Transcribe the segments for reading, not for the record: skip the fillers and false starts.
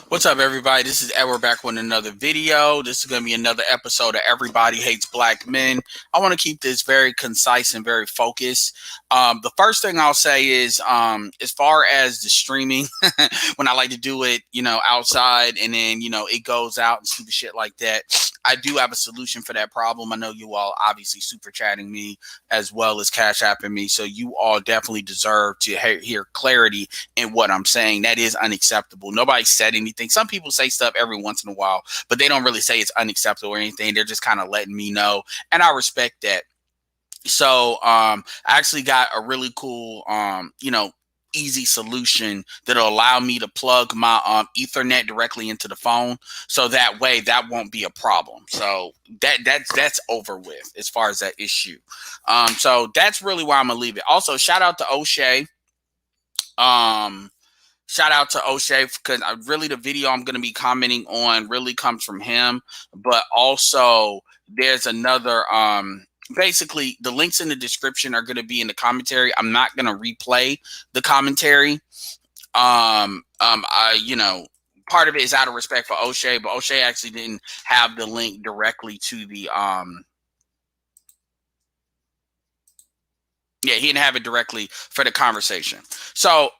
What's up, everybody? This is Edward back with another video. This is going to be another episode of Everybody Hates Black Men. I want to keep this very concise and very focused. The first thing I'll say is, as far as the streaming, when I like to do it, outside and then, it goes out and stupid shit like that, I do have a solution for that problem. I know you all obviously super chatting me as well as cash apping me. So you all definitely deserve to hear clarity in what I'm saying. That is unacceptable. Nobody said anything. Some people say stuff every once in a while, but they don't really say it's unacceptable or anything. They're just kind of letting me know. And I respect that. So I actually got a really cool, easy solution that'll allow me to plug my Ethernet directly into the phone, so that way that won't be a problem. So that's over with as far as that issue. So that's really why I'm gonna leave it. Also, shout out to O'Shea. Shout out to O'Shea, because really the video I'm going to be commenting on really comes from him. But also there's another, basically the links in the description are going to be in the commentary. I'm not going to replay the commentary. Part of it is out of respect for O'Shea, but O'Shea actually didn't have the link directly to the, he didn't have it directly for the conversation. So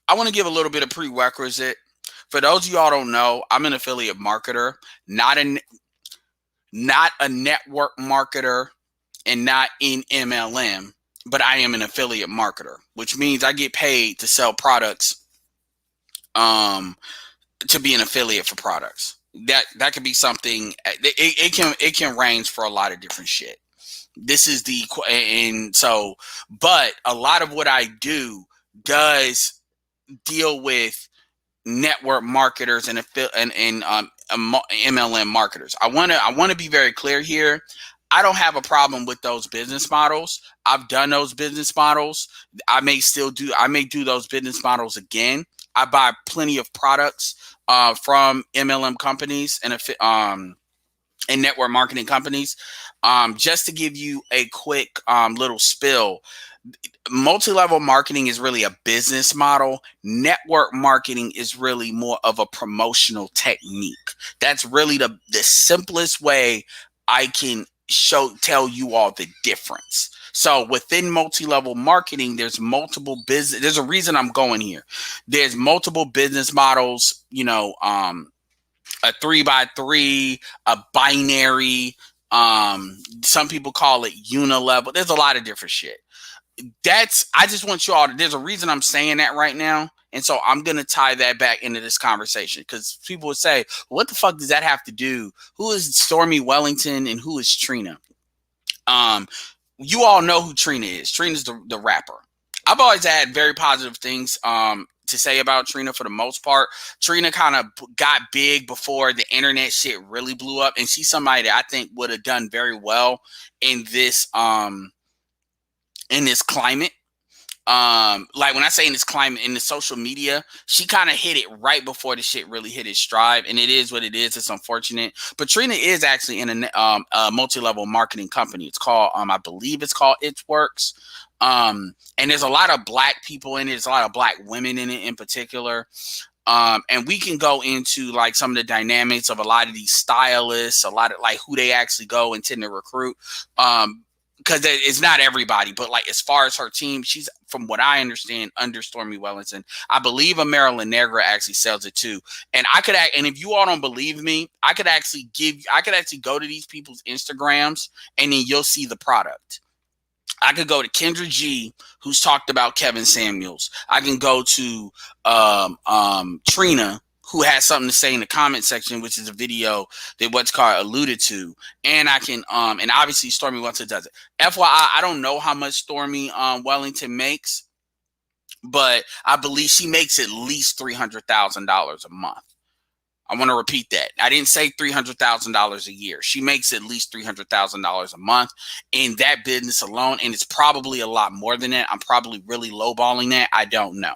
I want to give a little bit of prerequisite. For those of y'all don't know, I'm an affiliate marketer, not a network marketer, and not in MLM, but I am an affiliate marketer, which means I get paid to sell products, to be an affiliate for products. That could be something. It can range for a lot of different shit. This is but a lot of what I do does deal with network marketers and MLM marketers. I want to be very clear here. I don't have a problem with those business models. I've done those business models. I may do those business models again. I buy plenty of products from MLM companies and network marketing companies. Just to give you a quick little spill, multi-level marketing is really a business model. Network marketing is really more of a promotional technique. That's really the simplest way I can tell you all the difference. So within multi-level marketing, there's multiple business. There's a reason I'm going here. There's multiple business models, a 3x3, a binary, some people call it unilevel. There's a lot of different shit. I just want you all to, there's a reason I'm saying that right now. And so I'm going to tie that back into this conversation, because people would say, what the fuck does that have to do? Who is Stormy Wellington and who is Trina? You all know who Trina is. Trina's the rapper. I've always had very positive things to say about Trina for the most part. Trina kind of got big before the internet shit really blew up, and she's somebody that I think would have done very well in this climate. Like when I say in this climate, in the social media, she kind of hit it right before the shit really hit its stride, and it is what it is. It's unfortunate, but Trina is actually in a multi-level marketing company. It's called, I believe it's called It Works. And there's a lot of black people in it. There's a lot of black women in it in particular. And we can go into like some of the dynamics of a lot of these stylists, a lot of like who they actually go and tend to recruit. Because it's not everybody, but like as far as her team, she's, from what I understand, under Stormy Wellington. I believe a Marilyn Negra actually sells it too. And and if you all don't believe me, I could actually go to these people's Instagrams and then you'll see the product. I could go to Kendra G, who's talked about Kevin Samuels. I can go to Trina, who has something to say in the comment section, which is a video that what's called alluded to. And I can, and obviously Stormy Wellington does it. FYI, I don't know how much Stormy Wellington makes, but I believe she makes at least $300,000 a month. I want to repeat that. I didn't say $300,000 a year. She makes at least $300,000 a month in that business alone. And it's probably a lot more than that. I'm probably really lowballing that. I don't know.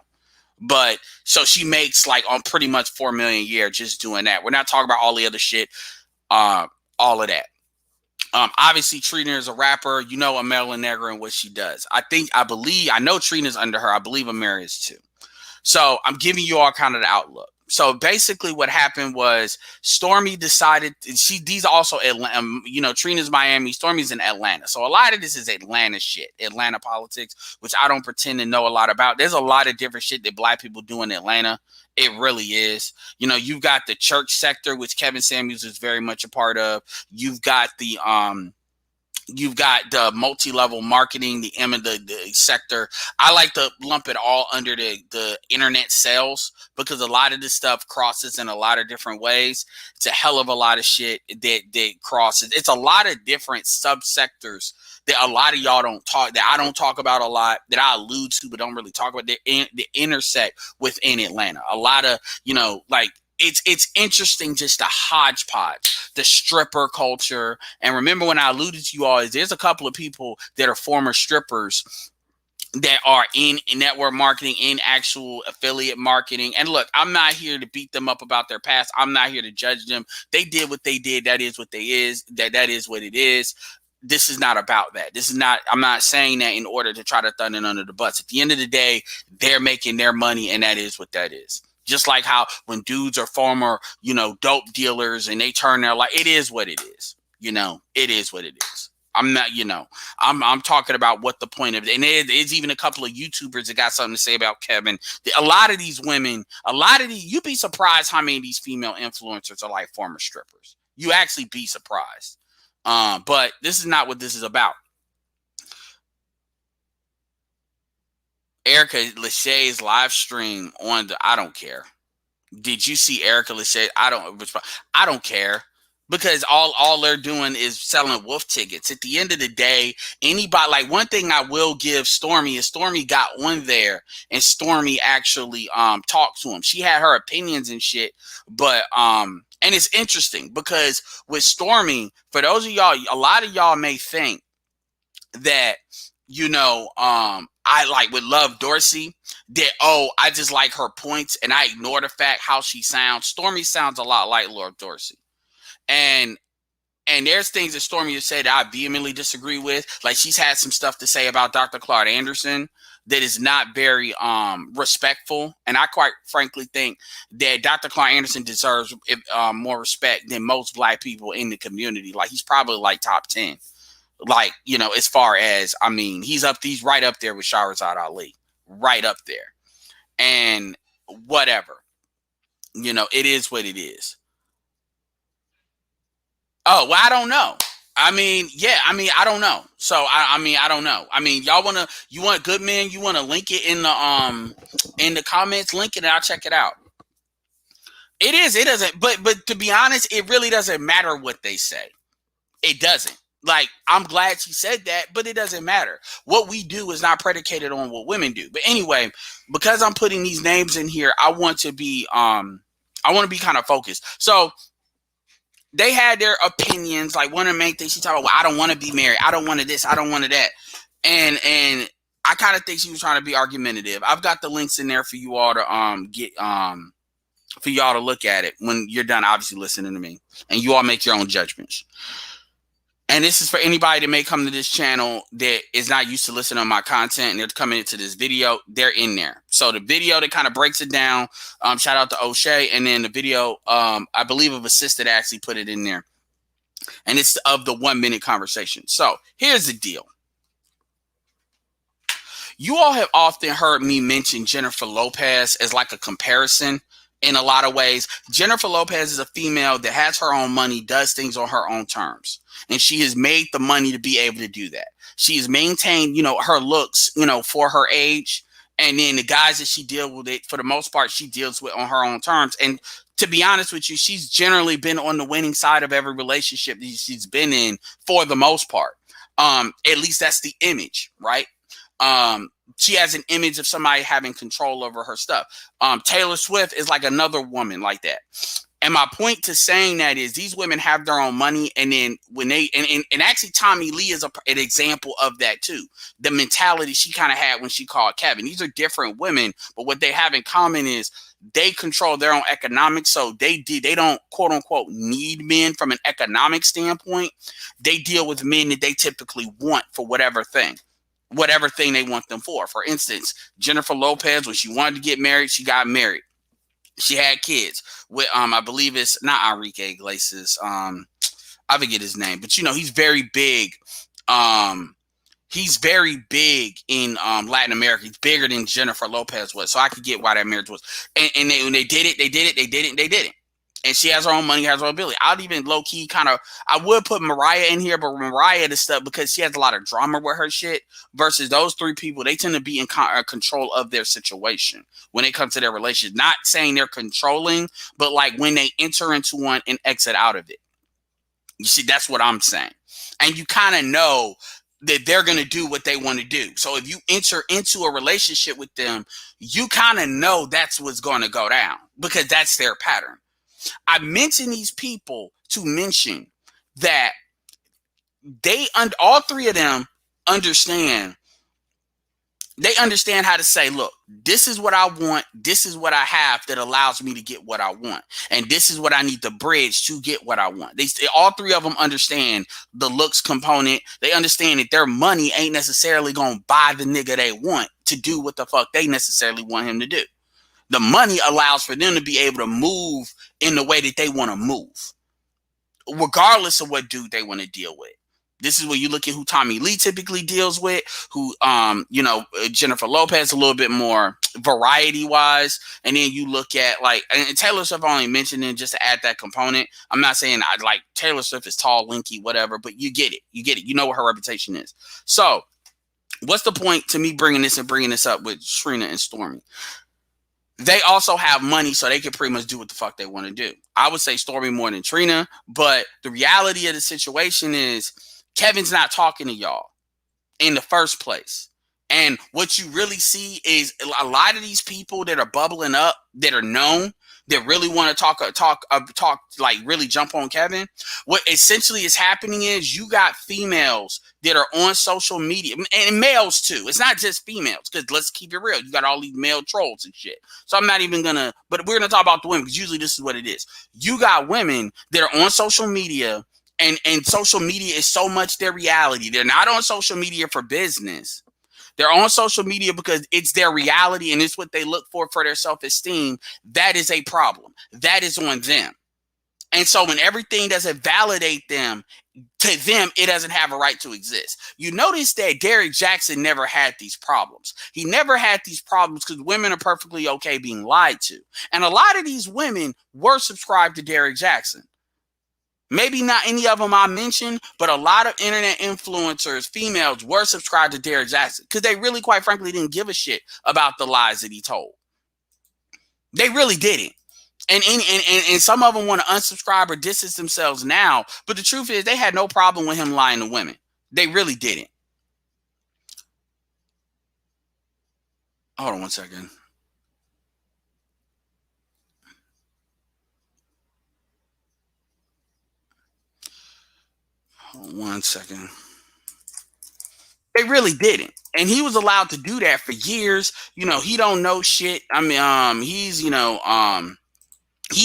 But so she makes like on pretty much $4 million a year just doing that. We're not talking about all the other shit, all of that. Obviously Trina is a rapper. You know, a Marilyn Negra and what she does. I know Trina's under her. I believe Ameri is too. So I'm giving you all kind of the outlook. So basically what happened was Stormy decided these also Atlanta, Trina's Miami, Stormy's in Atlanta. So a lot of this is Atlanta shit, Atlanta politics, which I don't pretend to know a lot about. There's a lot of different shit that black people do in Atlanta. It really is. You've got the church sector, which Kevin Samuels is very much a part of. You've got the multi-level marketing, the sector. I like to lump it all under the internet sales, because a lot of this stuff crosses in a lot of different ways. It's a hell of a lot of shit that crosses. It's a lot of different subsectors that a lot of y'all that I don't talk about a lot, that I allude to but don't really talk about. They intersect within Atlanta. A lot of, it's interesting, just a hodgepodge, the stripper culture. And remember, when I alluded to you all, is there's a couple of people that are former strippers that are in network marketing, in actual affiliate marketing. And look, I'm not here to beat them up about their past. I'm not here to judge them. They did what they did. That is what they is. That is what it is. This is not about that. I'm not saying that in order to try to throw it under the bus. At the end of the day, they're making their money, and that is what that is. Just like how when dudes are former, dope dealers and they turn their life, it is what it is. It is what it is. I'm not, I'm talking about what the point of it. And there's even a couple of YouTubers that got something to say about Kevin. A lot of these women, you'd be surprised how many of these female influencers are like former strippers. You actually be surprised. But this is not what this is about. Erica Lachey's live stream on I don't care. Did you see Erica Lachey? I don't care, because all they're doing is selling wolf tickets. At the end of the day, anybody, like, one thing I will give Stormy is Stormy got on there and Stormy actually talked to him. She had her opinions and shit, but and it's interesting because with Stormy, for those of y'all, a lot of y'all may think that I like with Love Dorsey, that I just like her points and I ignore the fact how she sounds. Stormy sounds a lot like Love Dorsey. And there's things that Stormy has said that I vehemently disagree with. Like, she's had some stuff to say about Dr. Claude Anderson that is not very respectful. And I quite frankly think that Dr. Claude Anderson deserves more respect than most black people in the community. Like, he's probably like top 10. Like, as far as, he's right up there with Shahrazad Ali, right up there. And whatever, it is what it is. Oh, well, I don't know. I don't know. So I don't know. You want Goodman? You want to link it in the comments? Link it and I'll check it out. It is. It doesn't. But to be honest, it really doesn't matter what they say. It doesn't. Like, I'm glad she said that, but it doesn't matter. What we do is not predicated on what women do. But anyway, because I'm putting these names in here, I want to be kind of focused. So they had their opinions. Like, one of the main things she talked about, well, I don't want to be married. I don't want to this. I don't want to that. And I kind of think she was trying to be argumentative. I've got the links in there for you all to get for y'all to look at it when you're done, obviously, listening to me, and you all make your own judgments. And this is for anybody that may come to this channel that is not used to listening to my content and they're coming into this video. They're in there. So the video that kind of breaks it down, shout out to O'Shea. And then the video, I believe of Assisted actually put it in there. And it's of the 1 minute conversation. So here's the deal. You all have often heard me mention Jennifer Lopez as like a comparison. In a lot of ways, Jennifer Lopez is a female that has her own money, does things on her own terms. And she has made the money to be able to do that. She has maintained, her looks, for her age. And then the guys that she deals with, for the most part, she deals with on her own terms. And to be honest with you, she's generally been on the winning side of every relationship that she's been in for the most part. At least that's the image, right? She has an image of somebody having control over her stuff. Taylor Swift is like another woman like that. And my point to saying that is these women have their own money. And then when they, and actually Tommy Lee is an example of that too. The mentality she kind of had when she called Kevin. These are different women, but what they have in common is they control their own economics. So they don't quote unquote need men from an economic standpoint. They deal with men that they typically want for whatever thing they want them for. For instance, Jennifer Lopez, when she wanted to get married, she got married. She had kids with I believe it's not Enrique Iglesias. I forget his name, but he's very big. He's very big in Latin America. He's bigger than Jennifer Lopez was. So I could get why that marriage was. And when they did it, they did it. And she has her own money, has her own ability. I'd even low key I would put Mariah in here, but Mariah the stuff because she has a lot of drama with her shit versus those three people. They tend to be in control of their situation when it comes to their relationship. Not saying they're controlling, but like when they enter into one and exit out of it. You see, that's what I'm saying. And you kind of know that they're going to do what they want to do. So if you enter into a relationship with them, you kind of know that's what's going to go down because that's their pattern. I mention these people to mention that all three of them understand. They understand how to say, look, this is what I want. This is what I have that allows me to get what I want. And this is what I need to bridge to get what I want. All three of them understand the looks component. They understand that their money ain't necessarily going to buy the nigga they want to do what the fuck they necessarily want him to do. The money allows for them to be able to move in the way that they want to move, regardless of what dude they want to deal with. This is where you look at who Tommy Lee typically deals with, who, Jennifer Lopez a little bit more variety-wise. And then you look at, like, and Taylor Swift only mentioned it just to add that component. I'm not saying Taylor Swift is tall, lanky, whatever, but you get it. You know what her reputation is. So what's the point to me bringing this up with Trina and Stormy? They also have money, so they can pretty much do what the fuck they want to do. I would say Stormy more than Trina, but the reality of the situation is Kevin's not talking to y'all in the first place. And what you really see is a lot of these people that are bubbling up, that are known, that really want to talk, like really jump on Kevin. What essentially is happening is you got females that are on social media, and males too. It's not just females, because let's keep it real. You got all these male trolls and shit. So I'm not even but we're gonna talk about the women, because usually this is what it is. You got women that are on social media, and social media is so much their reality. They're not on social media for business. They're on social media because it's their reality and it's what they look for their self-esteem. That is a problem. That is on them. And so when everything doesn't validate them, to them, it doesn't have a right to exist. You notice that Derrick Jackson never had these problems. He never had these problems because women are perfectly okay being lied to. And a lot of these women were subscribed to Derrick Jackson. Maybe not any of them I mentioned, but a lot of internet influencers, females, were subscribed to Derrick Jackson because they really, quite frankly, didn't give a shit about the lies that he told. They really didn't. And some of them want to unsubscribe or distance themselves now. But the truth is they had no problem with him lying to women. They really didn't. Hold on one second. One second. They really didn't. And he was allowed to do that for years. He don't know shit. I mean, he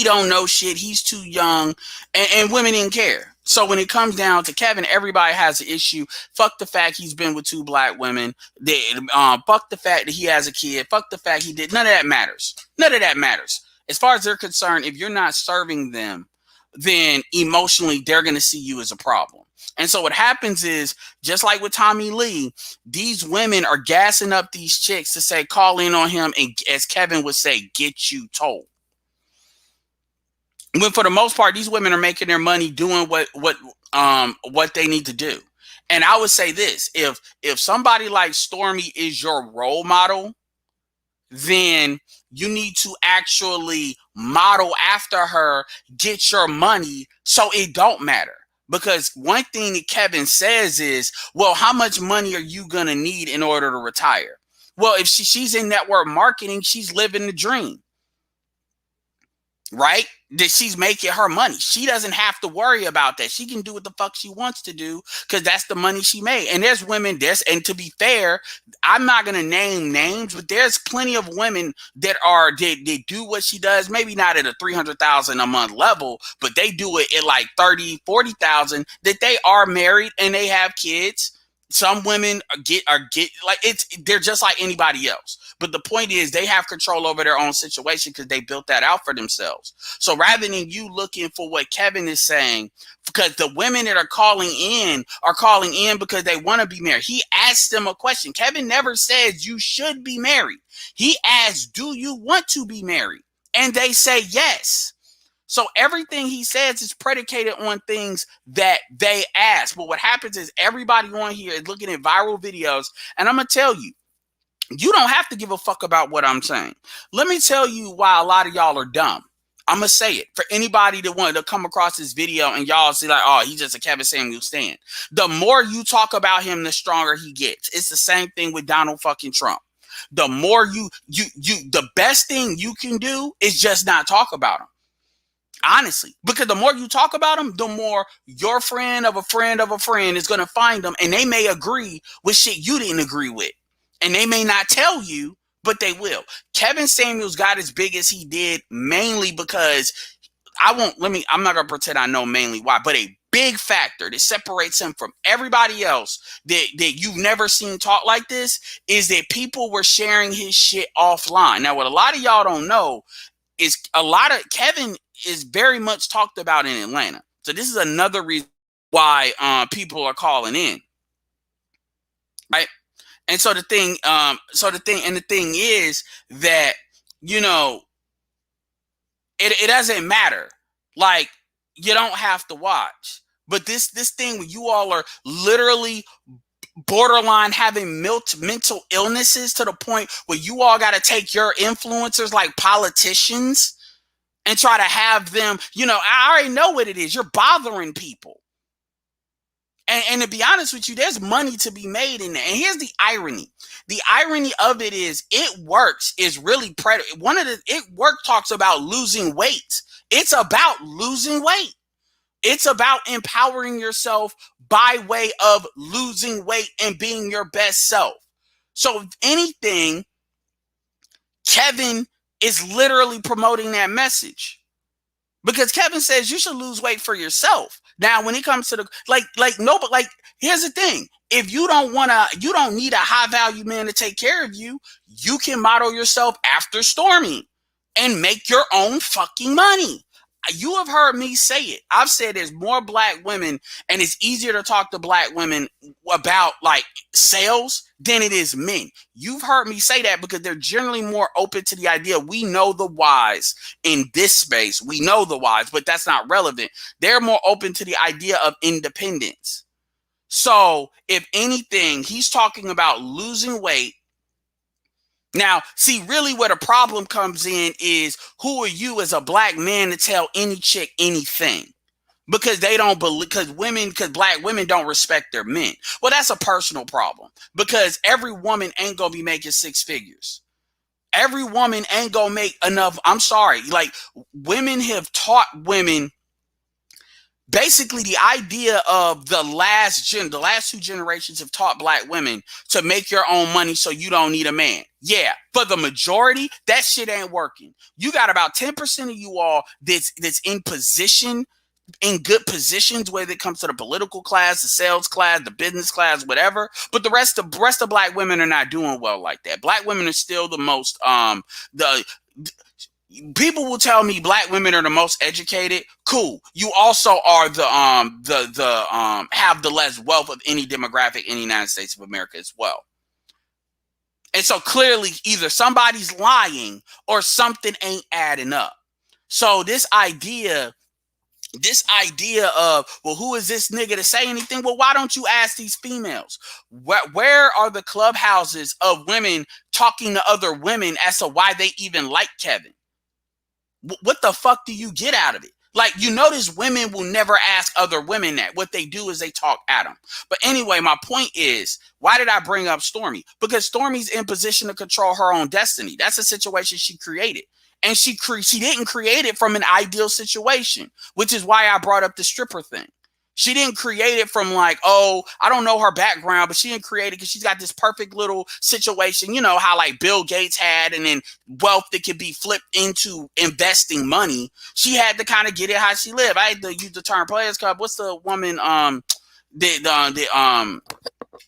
don't know shit. He's too young. And women didn't care. So when it comes down to Kevin, everybody has an issue. Fuck the fact he's been with 2 black women. Fuck the fact that he has a kid. Fuck the fact he did. None of that matters. None of that matters. As far as they're concerned, if you're not serving them, then emotionally they're going to see you as a problem. And so what happens is, just like with Tommy Lee, these women are gassing up these chicks to say, call in on him, and as Kevin would say, get you told. When for the most part, these women are making their money doing what they need to do. And I would say this, if somebody like Stormy is your role model, then you need to actually model after her, get your money, so it don't matter. Because one thing that Kevin says is, well, how much money are you going to need in order to retire? Well, if she's in network marketing, she's living the dream. Right? That she's making her money. She doesn't have to worry about that. She can do what the fuck she wants to do because that's the money she made. And there's women, and to be fair, I'm not going to name names, but there's plenty of women that they do what she does, maybe not at a $300,000 a month level, but they do it at like 30, 40,000, that they are married and they have kids Some women get like they're just like anybody else. But the point is they have control over their own situation because they built that out for themselves. So rather than you looking for what Kevin is saying, because the women that are calling in because they want to be married. He asked them a question. Kevin never says you should be married. He asked, do you want to be married? And they say yes. So everything he says is predicated on things that they ask. But what happens is everybody on here is looking at viral videos. And I'm going to tell you, you don't have to give a fuck about what I'm saying. Let me tell you why a lot of y'all are dumb. I'm going to say it for anybody that wanted to come across this video and y'all see like, oh, he's just a Kevin Samuels stan. The more you talk about him, the stronger he gets. It's the same thing with Donald fucking Trump. The more the best thing you can do is just not talk about him. Honestly, because the more you talk about them, the more your friend of a friend of a friend is going to find them, and they may agree with shit you didn't agree with, and they may not tell you, but they will. Kevin Samuels got as big as he did mainly because I'm not going to pretend I know mainly why, but a big factor that separates him from everybody else that you've never seen talk like this is that people were sharing his shit offline. Now, what a lot of y'all don't know is Kevin is very much talked about in Atlanta. So this is another reason why people are calling in. Right? And so the thing is that, you know, it doesn't matter. Like, you don't have to watch. But this thing where you all are literally borderline having mental illnesses to the point where you all got to take your influencers like politicians and try to have them, you know, I already know what it is. You're bothering people. And to be honest with you, there's money to be made in there. And here's the irony. The irony of it is it works is really work talks about losing weight. It's about losing weight. It's about empowering yourself by way of losing weight and being your best self. So if anything, Kevin is literally promoting that message. Because Kevin says you should lose weight for yourself. Now, when it comes to the here's the thing. If you don't need a high value man to take care of you, you can model yourself after Stormy and make your own fucking money. You have heard me say it. I've said there's more black women and it's easier to talk to black women about like sales than it is men. You've heard me say that because they're generally more open to the idea. We know the whys in this space. We know the whys, but that's not relevant. They're more open to the idea of independence. So if anything, he's talking about losing weight. Now, see, really where the problem comes in is who are you as a black man to tell any chick anything? Because they don't believe, because black women don't respect their men. Well, that's a personal problem because every woman ain't going to be making six figures. Every woman ain't going to make enough. I'm sorry. Like, women have taught women. Basically, the idea of the last two generations have taught black women to make your own money so you don't need a man. Yeah, for the majority, that shit ain't working. You got about 10% of you all that's in position, in good positions, whether it comes to the political class, the sales class, the business class, whatever. But the rest of black women are not doing well like that. Black women are still the most people will tell me black women are the most educated. Cool. You also are have the less wealth of any demographic in the United States of America as well. And so clearly either somebody's lying or something ain't adding up. So this idea of, well, who is this nigga to say anything? Well, why don't you ask these females? Where are the clubhouses of women talking to other women as to why they even like Kevin? What the fuck do you get out of it? Like, you notice women will never ask other women that. What they do is they talk at them. But anyway, my point is, why did I bring up Stormy? Because Stormy's in position to control her own destiny. That's a situation she created. And she didn't create it from an ideal situation, which is why I brought up the stripper thing. She didn't create it from like, oh, I don't know her background, but she didn't create it because she's got this perfect little situation. You know how like Bill Gates had, and then wealth that could be flipped into investing money. She had to kind of get it how she lived. I had to use the term Players Club. What's the woman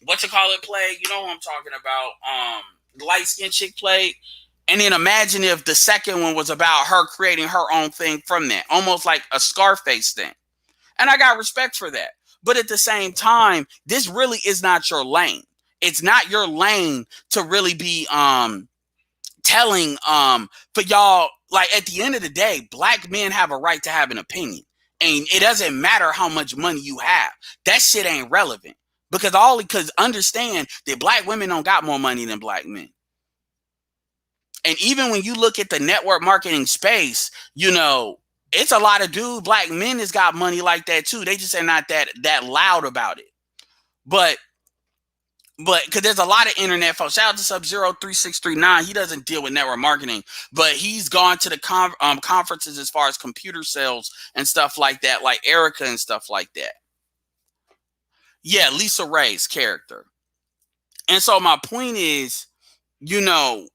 what you call it played. You know what I'm talking about. Light skinned chick played. And then imagine if the second one was about her creating her own thing from that, almost like a Scarface thing. And I got respect for that. But at the same time, this really is not your lane. It's not your lane to really be telling for y'all, like, at the end of the day, black men have a right to have an opinion. And it doesn't matter how much money you have. That shit ain't relevant. Because understand that black women don't got more money than black men. And even when you look at the network marketing space, you know, it's a lot of black men that's got money like that too. They just are not that loud about it. But because there's a lot of internet folks. Shout out to Sub-Zero 3639. He doesn't deal with network marketing, but he's gone to the conferences as far as computer sales and stuff like that, like Erica and stuff like that. Yeah, Lisa Ray's character. And so my point is, you know,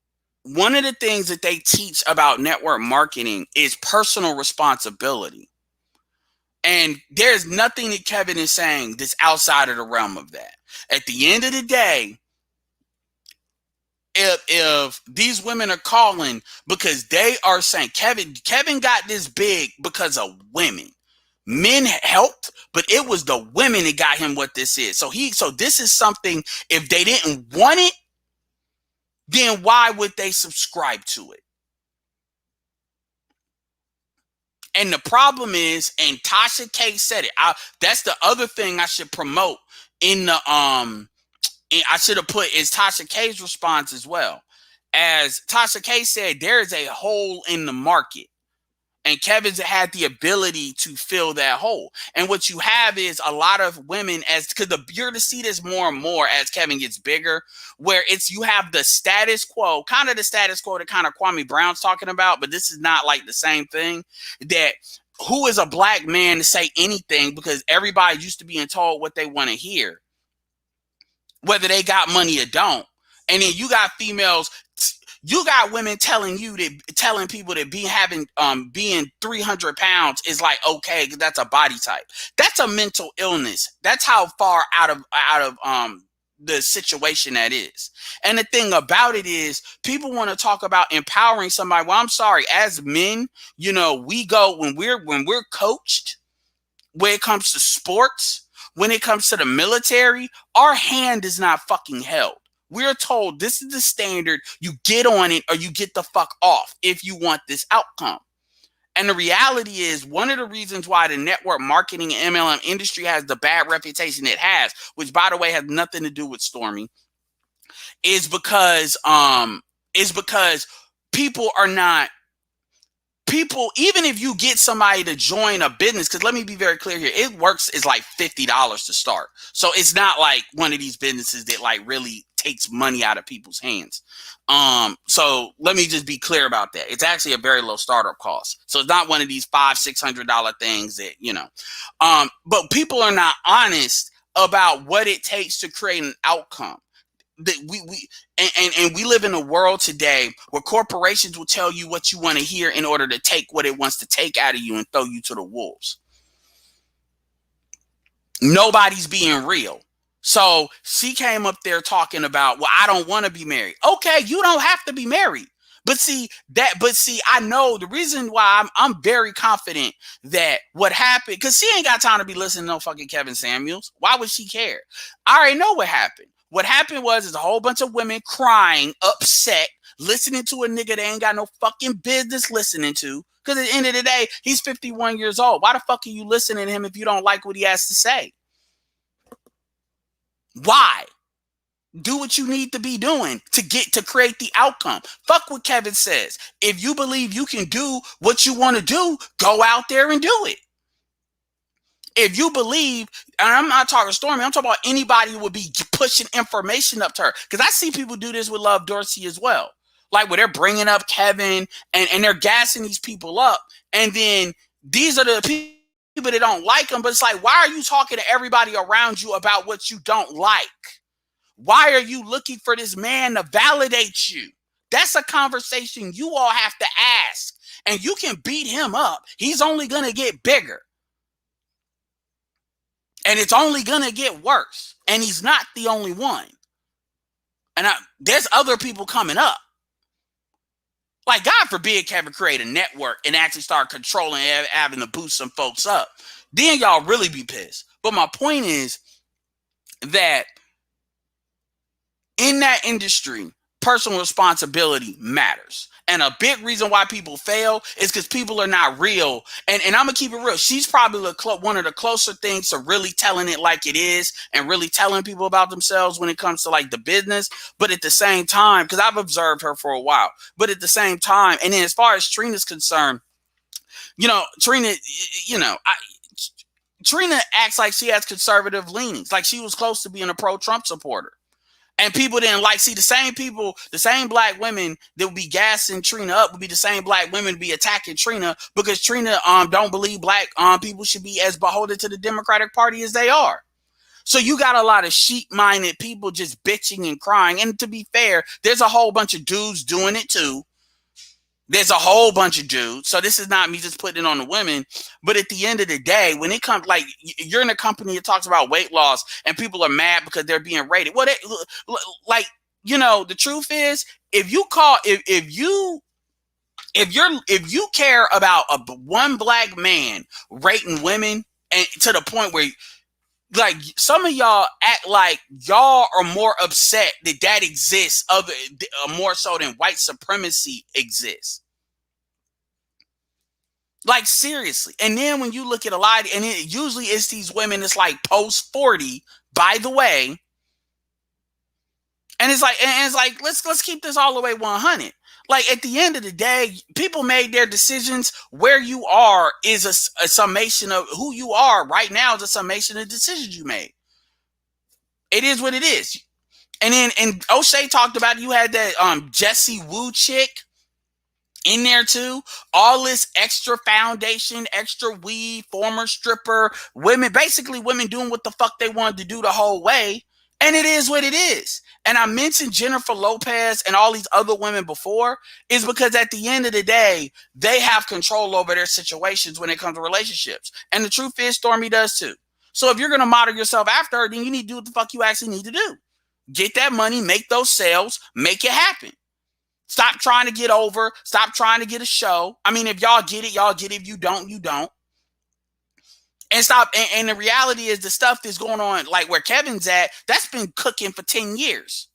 one of the things that they teach about network marketing is personal responsibility. And there's nothing that Kevin is saying that's outside of the realm of that. At the end of the day, if these women are calling because they are saying Kevin got this big because of women. Men helped, but it was the women that got him what this is. So this is something, if they didn't want it, then why would they subscribe to it? And the problem is, and Tasha K said it. That's the other thing I should promote in the I should have put is Tasha K's response as well. As Tasha K said, there is a hole in the market. And Kevin's had the ability to fill that hole. And what you have is a lot of women, because you're to see this more and more as Kevin gets bigger, where you have the status quo, kind of the status quo that kind of Kwame Brown's talking about, but this is not like the same thing. That who is a black man to say anything, because everybody used to being told what they want to hear, whether they got money or don't. And then you got females. You got women telling people that being 300 pounds is like okay, that's a body type. That's a mental illness. That's how far out of the situation that is. And the thing about it is, people want to talk about empowering somebody. Well, I'm sorry, as men, you know, we go when we're coached when it comes to sports, when it comes to the military, our hand is not fucking held. We're told this is the standard. You get on it or you get the fuck off if you want this outcome. And the reality is, one of the reasons why the network marketing and MLM industry has the bad reputation it has, which by the way has nothing to do with Stormy, is because people are not even if you get somebody to join a business, because let me be very clear here, it works is like $50 to start. So it's not like one of these businesses that like really takes money out of people's hands. So let me just be clear about that. It's actually a very low startup cost. So it's not one of these $500-$600 things that, you know, but people are not honest about what it takes to create an outcome. That we live in a world today where corporations will tell you what you want to hear in order to take what it wants to take out of you and throw you to the wolves. Nobody's being real. So she came up there talking about, well, I don't want to be married. Okay, you don't have to be married. But see, I know the reason why I'm very confident that what happened, because she ain't got time to be listening to no fucking Kevin Samuels. Why would she care? I already know what happened. What happened was a whole bunch of women crying, upset, listening to a nigga they ain't got no fucking business listening to. Because at the end of the day, he's 51 years old. Why the fuck are you listening to him if you don't like what he has to say? Why? Do what you need to be doing to create the outcome. Fuck what Kevin says. If you believe you can do what you want to do, go out there and do it. If you believe, and I'm not talking Stormy, I'm talking about anybody who would be pushing information up to her. Because I see people do this with Love Dorsey as well. Like where they're bringing up Kevin and they're gassing these people up. And then these are the people that don't like them. But it's like, why are you talking to everybody around you about what you don't like? Why are you looking for this man to validate you? That's a conversation you all have to ask. And you can beat him up. He's only going to get bigger. And it's only going to get worse. And he's not the only one. And there's other people coming up. Like, God forbid Kevin create a network and actually start controlling, having to boost some folks up. Then y'all really be pissed. But my point is that in that industry, personal responsibility matters. And a big reason why people fail is because people are not real. And I'm going to keep it real. She's probably one of the closer things to really telling it like it is and really telling people about themselves when it comes to like the business. But at the same time, because I've observed her for a while, but at the same time, and then as far as Trina's concerned, Trina, Trina acts like she has conservative leanings, like she was close to being a pro-Trump supporter. And people didn't see the same people, the same black women that would be gassing Trina up would be the same black women to be attacking Trina because Trina don't believe black people should be as beholden to the Democratic Party as they are. So you got a lot of sheep-minded people just bitching and crying. And to be fair, there's a whole bunch of dudes doing it too. There's a whole bunch of dudes. So this is not me just putting it on the women. But at the end of the day, when it comes, like, you're in a company that talks about weight loss and people are mad because they're being rated. Well, the truth is, if you care about one black man rating women and to the point where, like, some of y'all act like y'all are more upset that exists more so than white supremacy exists. Like, seriously. And then when you look at a lot, and it usually is these women that's like post 40, by the way. And it's like, let's keep this all the way 100. Like, at the end of the day, people made their decisions. Where you are is a summation of who you are right now, is a summation of decisions you made. It is what it is. And then, and O'Shea talked about, you had that Jessie Wu chick in there too. All this extra foundation, extra weed, former stripper, basically women doing what the fuck they wanted to do the whole way. And it is what it is. And I mentioned Jennifer Lopez and all these other women before is because at the end of the day, they have control over their situations when it comes to relationships. And the truth is, Stormy does too. So if you're going to model yourself after her, then you need to do what the fuck you actually need to do. Get that money, make those sales, make it happen. Stop trying to get over. Stop trying to get a show. I mean, if y'all get it, y'all get it. If you don't, you don't. And stop. And the reality is the stuff that's going on, like where Kevin's at, that's been cooking for 10 years.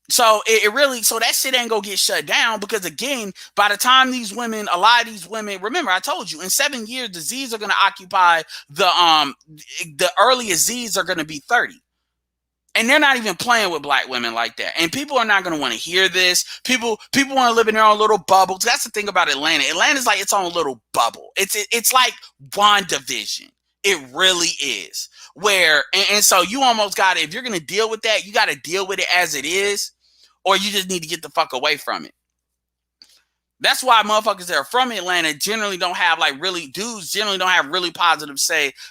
So so that shit ain't gonna get shut down because, again, by the time a lot of these women, remember, I told you, in 7 years, the Z's are gonna occupy the earliest Z's are gonna be 30. And they're not even playing with black women like that. And people are not going to want to hear this. People want to live in their own little bubbles. That's the thing about Atlanta. Atlanta's like its own little bubble. It's like WandaVision. It really is. And so you almost got to, if you're going to deal with that, you got to deal with it as it is, or you just need to get the fuck away from it. That's why motherfuckers that are from Atlanta generally don't have really positive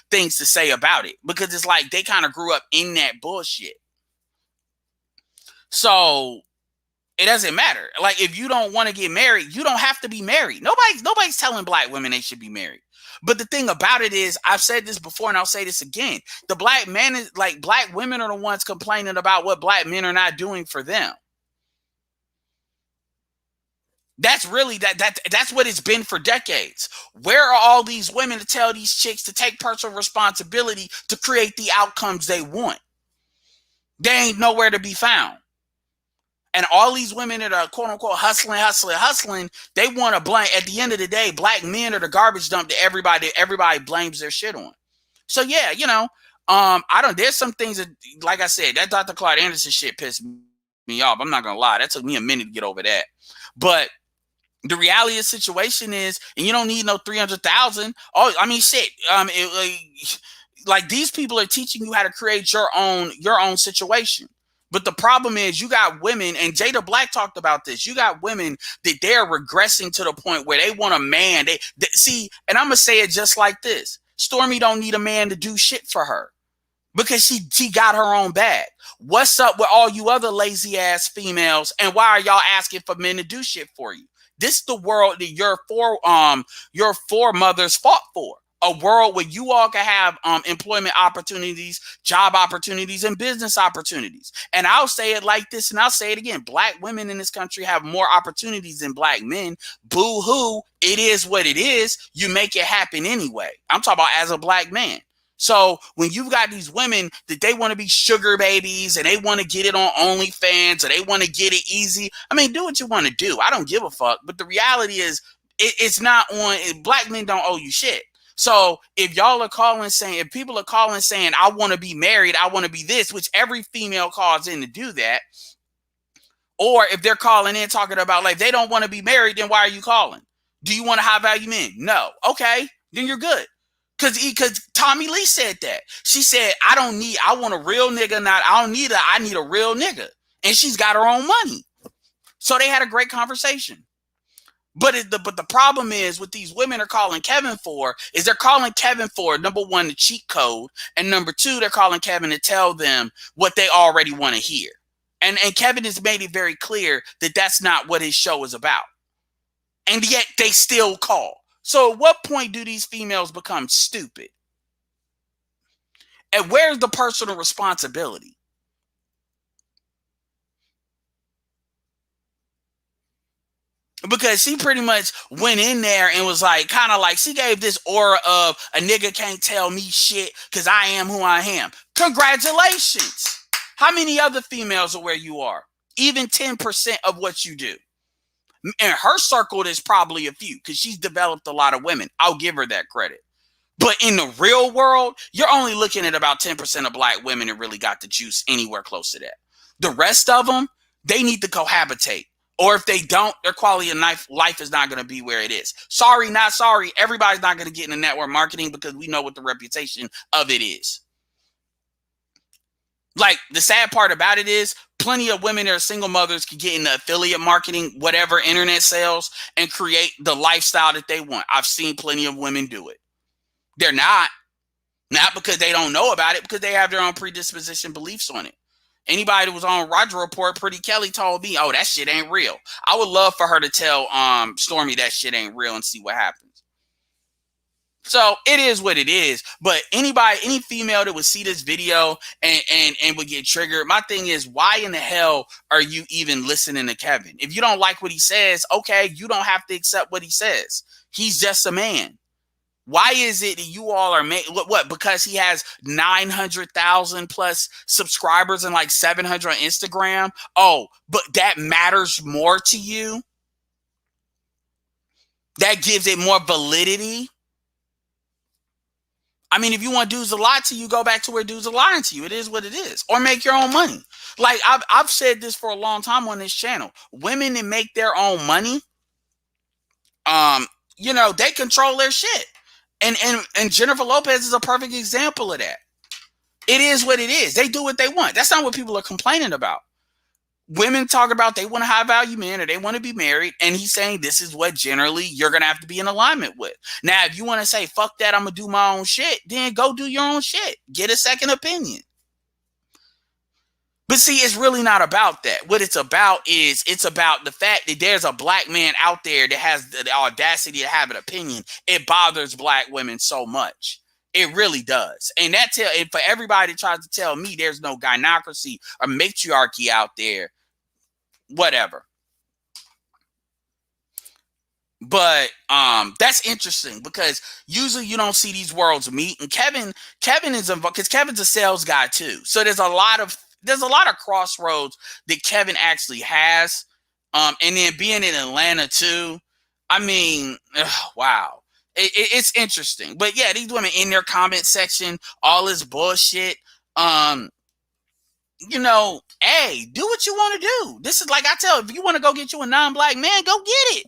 things to say about it, because it's like they kind of grew up in that bullshit. So it doesn't matter. Like, if you don't want to get married, you don't have to be married. Nobody's telling black women they should be married. But the thing about it is, I've said this before and I'll say this again. The black men is like, black women are the ones complaining about what black men are not doing for them. That's really that's what it's been for decades. Where are all these women to tell these chicks to take personal responsibility to create the outcomes they want? They ain't nowhere to be found. And all these women that are quote unquote hustling, they want to blame, at the end of the day, black men are the garbage dump that everybody blames their shit on. So yeah, there's some things that, like I said, that Dr. Claude Anderson shit pissed me off. I'm not gonna lie. That took me a minute to get over that. But the reality of the situation is, and you don't need no 300,000. Oh, I mean, shit. Like, these people are teaching you how to create your own situation. But the problem is, you got women, and Jada Black talked about this. You got women that they're regressing to the point where they want a man. They see, and I'm gonna say it just like this: Stormy don't need a man to do shit for her, because she got her own bag. What's up with all you other lazy ass females? And why are y'all asking for men to do shit for you? This is the world that your foremothers fought for. A world where you all can have employment opportunities, job opportunities, and business opportunities. And I'll say it like this, and I'll say it again. Black women in this country have more opportunities than black men. Boo-hoo. It is what it is. You make it happen anyway. I'm talking about as a black man. So when you've got these women that they want to be sugar babies and they want to get it on OnlyFans or they want to get it easy, I mean, do what you want to do. I don't give a fuck. But the reality is it's not on. Black men don't owe you shit. So if y'all are calling saying, if people are calling saying, I want to be married, I want to be this, which every female calls in to do that. Or if they're calling in talking about like, they don't want to be married, then why are you calling? Do you want a high value man? No. Okay, then you're good. Because Tommy Lee said that. She said, I want a real nigga, I need a real nigga. And she's got her own money. So they had a great conversation. But the problem is what these women are calling Kevin for is they're calling Kevin for, number one, the cheat code. And number two, they're calling Kevin to tell them what they already want to hear. And Kevin has made it very clear that that's not what his show is about. And yet they still call. So at what point do these females become stupid? And where's the personal responsibility? Because she pretty much went in there and was like, kind of like, she gave this aura of a nigga can't tell me shit because I am who I am. Congratulations. How many other females are where you are? Even 10% of what you do. In her circle, there's probably a few because she's developed a lot of women. I'll give her that credit. But in the real world, you're only looking at about 10% of black women that really got the juice anywhere close to that. The rest of them, they need to cohabitate. Or if they don't, their quality of life is not going to be where it is. Sorry, not sorry. Everybody's not going to get into network marketing because we know what the reputation of it is. Like, the sad part about it is plenty of women that are single mothers can get into affiliate marketing, whatever, internet sales, and create the lifestyle that they want. I've seen plenty of women do it. They're not because they don't know about it, because they have their own predisposition beliefs on it. Anybody that was on Roger Report, Pretty Kelly told me, oh, that shit ain't real. I would love for her to tell Stormy that shit ain't real and see what happens. So it is what it is. But any female that would see this video and would get triggered, my thing is, why in the hell are you even listening to Kevin? If you don't like what he says, okay, you don't have to accept what he says. He's just a man. Why is it that you all are what? Because he has 900,000 plus subscribers and like 700 on Instagram. Oh, but that matters more to you. That gives it more validity. I mean, if you want dudes to lie to you, go back to where dudes are lying to you. It is what it is. Or make your own money. Like I've said this for a long time on this channel. Women that make their own money, they control their shit. And Jennifer Lopez is a perfect example of that. It is what it is. They do what they want. That's not what people are complaining about. Women talk about they want a high value man or they want to be married. And he's saying this is what generally you're going to have to be in alignment with. Now, if you want to say, fuck that, I'm going to do my own shit, then go do your own shit. Get a second opinion. But see, it's really not about that. What it's about is it's about the fact that there's a black man out there that has the audacity to have an opinion. It bothers black women so much. It really does. And for everybody that tries to tell me there's no gynocracy or matriarchy out there, whatever. But that's interesting because usually you don't see these worlds meet. And Kevin is involved because Kevin's a sales guy too. So there's a lot of crossroads that Kevin actually has. And then being in Atlanta too. I mean, wow. It's interesting. But yeah, these women in their comment section, all this bullshit. Hey, do what you want to do. This is like I tell, if you want to go get you a non-black man, go get it.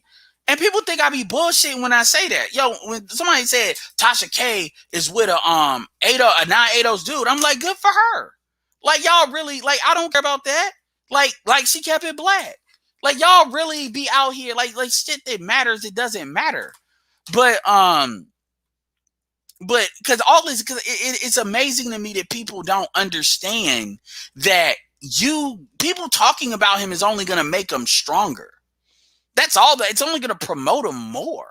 And people think I be bullshitting when I say that. Yo, when somebody said Tasha K is with a 980's dude, I'm like, good for her. Like, y'all really, like, I don't care about that. Like she kept it black. Like, y'all really be out here like shit that matters, it doesn't matter. But because it's amazing to me that people don't understand that people talking about him is only going to make him stronger. That's all. It's only going to promote him more.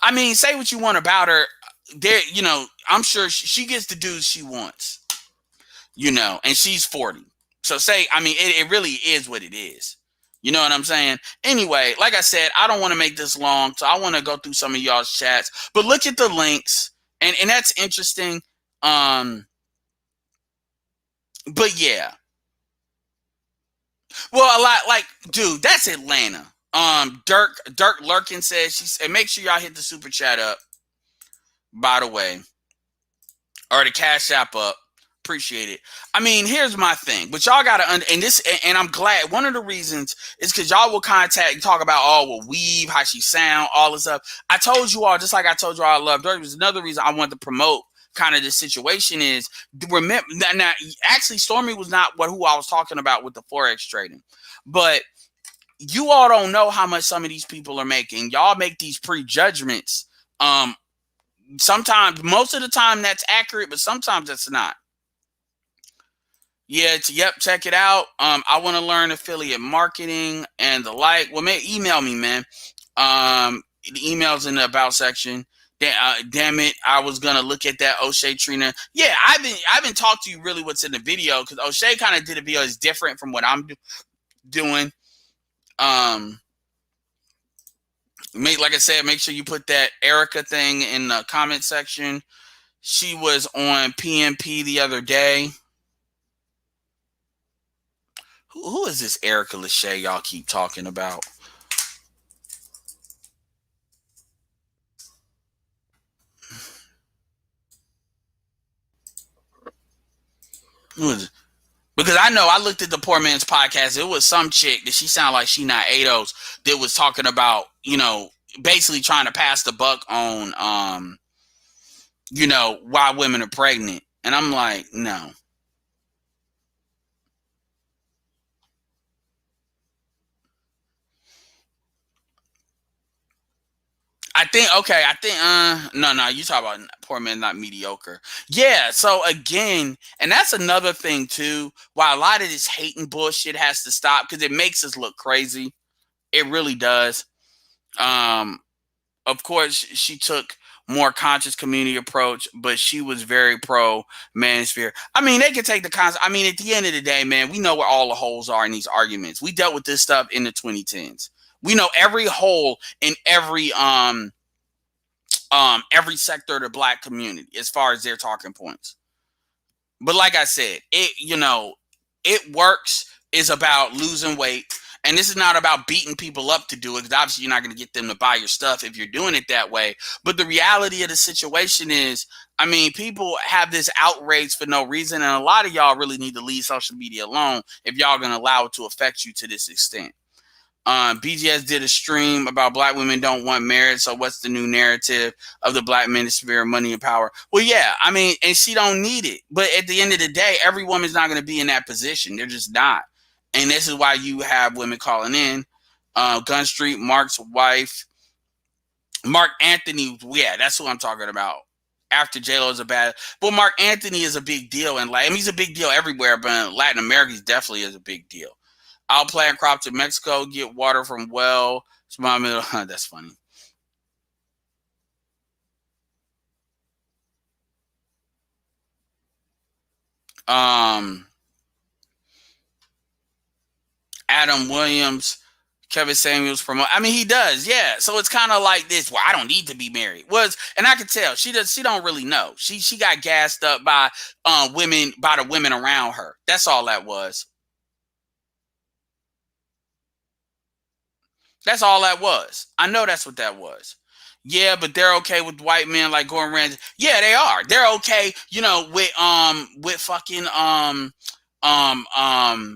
I mean, say what you want about her. There, you know, I'm sure she gets the dudes she wants. You know, and she's 40. So say, I mean, it really is what it is. You know what I'm saying? Anyway, like I said, I don't want to make this long, so I want to go through some of y'all's chats. But look at the links, and that's interesting. But yeah. Well, a lot like, dude, that's Atlanta. Dirk Lurkin says and make sure y'all hit the super chat up, by the way. Or the Cash App up. Appreciate it. I mean, here's my thing, but y'all gotta and I'm glad. One of the reasons is because y'all will talk about weave, how she sound, all this stuff. I told you all, just like I told you all, I love Dirk. There's another reason I wanted to promote kind of this situation is remember now. Actually, Stormy was not who I was talking about with the forex trading, but you all don't know how much some of these people are making. Y'all make these prejudgments. Sometimes, most of the time, that's accurate, but sometimes it's not. Yeah, check it out. I want to learn affiliate marketing and the like. Well, email me, man. The email's in the about section. Damn it, I was gonna look at that O'Shea Trina. Yeah, I haven't talked to you really what's in the video because O'Shea kind of did a video that's different from what I'm doing. Like I said, make sure you put that Erica thing in the comment section. She was on PMP the other day. Who is this Erica Lachey y'all keep talking about? Who is it? Because I know I looked at the Poor Man's Podcast. It was some chick that she sounded like she not ADOS that was talking about, you know, basically trying to pass the buck on, you know, why women are pregnant. And I'm like, no. No, you talk about Poor Man Not Mediocre. Yeah, so again, and that's another thing too, why a lot of this hating bullshit has to stop, because it makes us look crazy. It really does. Of course, she took more conscious community approach, but she was very pro manosphere. I mean, they can take the concept. I mean, at the end of the day, man, we know where all the holes are in these arguments. We dealt with this stuff in the 2010s. We know every hole in every sector of the black community as far as their talking points. But like I said, it works is about losing weight. And this is not about beating people up to do it, because obviously you're not going to get them to buy your stuff if you're doing it that way. But the reality of the situation is, I mean, people have this outrage for no reason. And a lot of y'all really need to leave social media alone if y'all going to allow it to affect you to this extent. BGS did a stream about black women don't want marriage. So what's the new narrative of the black manosphere, money and power? Well, yeah, I mean, and she don't need it. But at the end of the day, every woman's not going to be in that position. They're just not. And this is why you have women calling in. Gun Street, Mark's wife, Mark Anthony. Yeah, that's who I'm talking about. After J-Lo is a bad. Well, Mark Anthony is a big deal. And he's a big deal everywhere, but in Latin America, he definitely is a big deal. I'll plant crops in Mexico, get water from well. That's funny. Adam Williams, Kevin Samuels promote. I mean, he does, yeah. So it's kind of like this. Well, I don't need to be married. And I can tell she don't really know. She got gassed up by women, by the women around her. That's all that was. That's all that was. I know that's what that was. Yeah, but they're okay with white men like Gordon Ramsay. Yeah, they are. They're okay, with fucking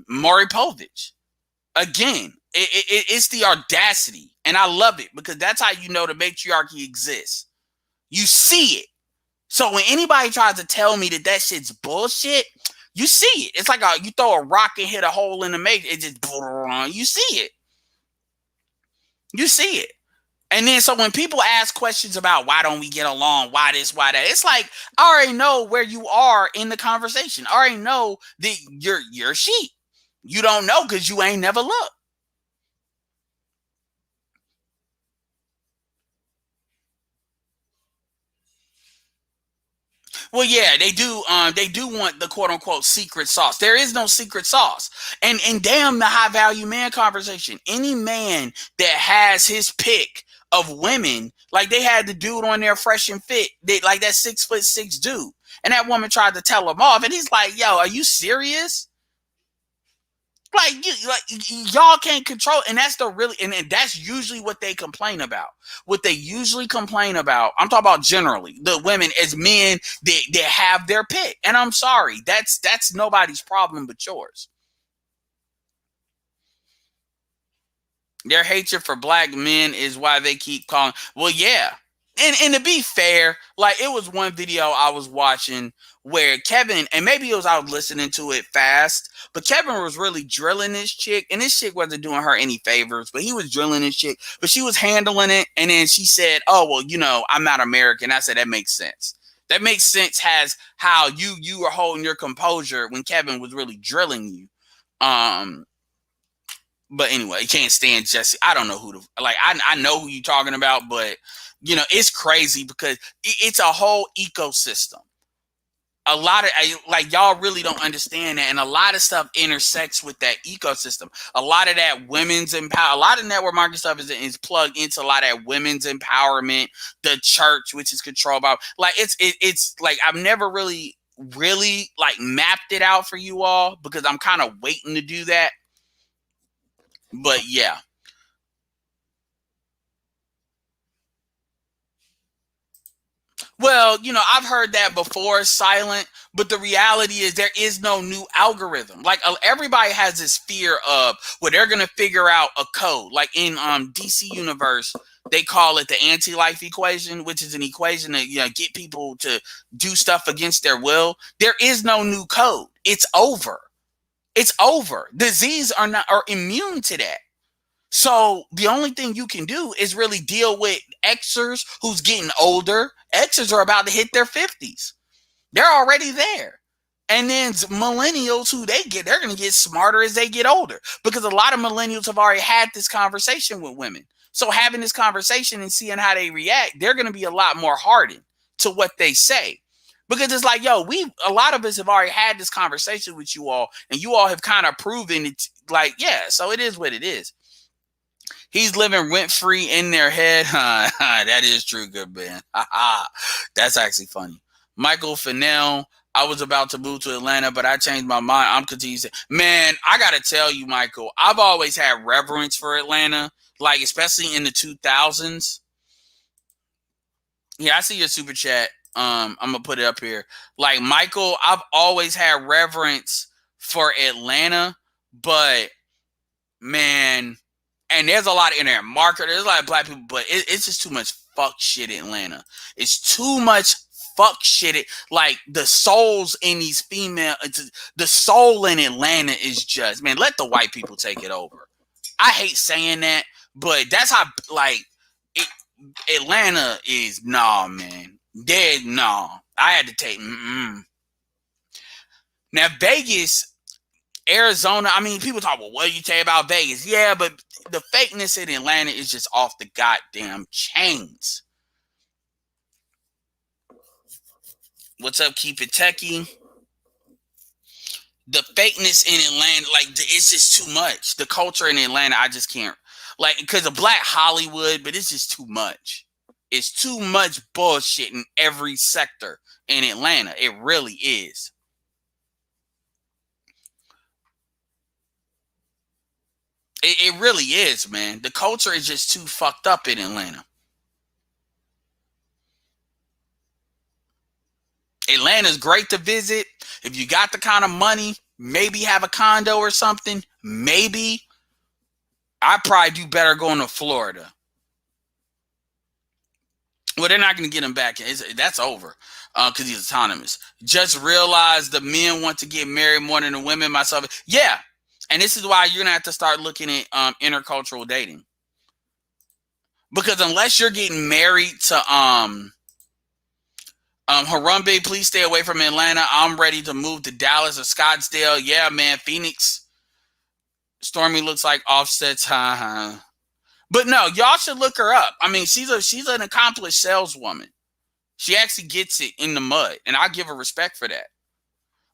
Maury Povich. Again, it's the audacity, and I love it, because that's how you know the matriarchy exists. You see it. So when anybody tries to tell me that shit's bullshit, you see it. It's like you throw a rock and hit a hole in the matrix. It just, you see it. You see it. And then so when people ask questions about why don't we get along, why this, why that, it's like, I already know where you are in the conversation. I already know that you're sheep. You don't know because you ain't never looked. Well, yeah, they do. They do want the quote unquote secret sauce. There is no secret sauce. And damn the high value man conversation. Any man that has his pick of women, like they had the dude on there fresh and fit, like that 6'6" dude, and that woman tried to tell him off, and he's like, "Yo, are you serious?" Y'all can't control, and that's the really, and that's usually what they complain about. What they usually complain about, I'm talking about generally, the women as men, they have their pick, and I'm sorry, that's nobody's problem but yours. Their hatred for black men is why they keep calling. Well, yeah. And to be fair, like it was one video I was watching where Kevin, and maybe it was I was listening to it fast, but Kevin was really drilling this chick, and this chick wasn't doing her any favors, but he was drilling this chick, but she was handling it, and then she said, "Oh, well, I'm not American." I said, that makes sense. That makes sense has how you were holding your composure when Kevin was really drilling you. But anyway, you can't stand Jesse. I don't know who I know who you're talking about, but it's crazy because it's a whole ecosystem. A lot of y'all really don't understand that, and a lot of stuff intersects with that ecosystem. A lot of that women's empower, a lot of network marketing stuff is plugged into a lot of that women's empowerment. The church, which is controlled by it's like I've never really like mapped it out for you all because I'm kind of waiting to do that. But yeah. Well, I've heard that before, silent, but the reality is there is no new algorithm. Like everybody has this fear of where they're going to figure out a code. Like in DC Universe, they call it the anti-life equation, which is an equation that get people to do stuff against their will. There is no new code. It's over. It's over. Disease are immune to that. So the only thing you can do is really deal with Xers who's getting older. Xers are about to hit their 50s. They're already there. And then millennials who they're going to get smarter as they get older because a lot of millennials have already had this conversation with women. So having this conversation and seeing how they react, they're going to be a lot more hardened to what they say. Because it's like, a lot of us have already had this conversation with you all, and you all have kind of proven it. Like, yeah, so it is what it is. He's living rent-free in their head. That is true, good man. That's actually funny. Michael Fennell, I was about to move to Atlanta, but I changed my mind. I'm continuing. Man, I got to tell you, Michael, I've always had reverence for Atlanta, like especially in the 2000s. Yeah, I see your super chat. I'm going to put it up here. Like, Michael, I've always had reverence for Atlanta, but, man... And there's a lot of internet marketers, there's a lot of black people, but it's just too much fuck shit in Atlanta. It's too much fuck shit. Like the souls in these the soul in Atlanta is just, man, let the white people take it over. I hate saying that, but that's how, Atlanta is, man. Dead, I had to take, Now, Vegas... Arizona, I mean, people talk, well, what do you say about Vegas? Yeah, but the fakeness in Atlanta is just off the goddamn chains. What's up, Keep It Techie? The fakeness in Atlanta, it's just too much. The culture in Atlanta, I just can't. Because of Black Hollywood, but it's just too much. It's too much bullshit in every sector in Atlanta. It really is. It really is, man. The culture is just too fucked up in Atlanta. Atlanta's great to visit. If you got the kind of money, maybe have a condo or something. Maybe. I'd probably do better going to Florida. Well, they're not going to get him back. That's over because he's autonomous. Just realize the men want to get married more than the women. Myself. Yeah. And this is why you're going to have to start looking at intercultural dating. Because unless you're getting married to Harambe, please stay away from Atlanta. I'm ready to move to Dallas or Scottsdale. Yeah, man, Phoenix. Stormy looks like Offset's. But no, y'all should look her up. I mean, she's an accomplished saleswoman. She actually gets it in the mud, and I give her respect for that.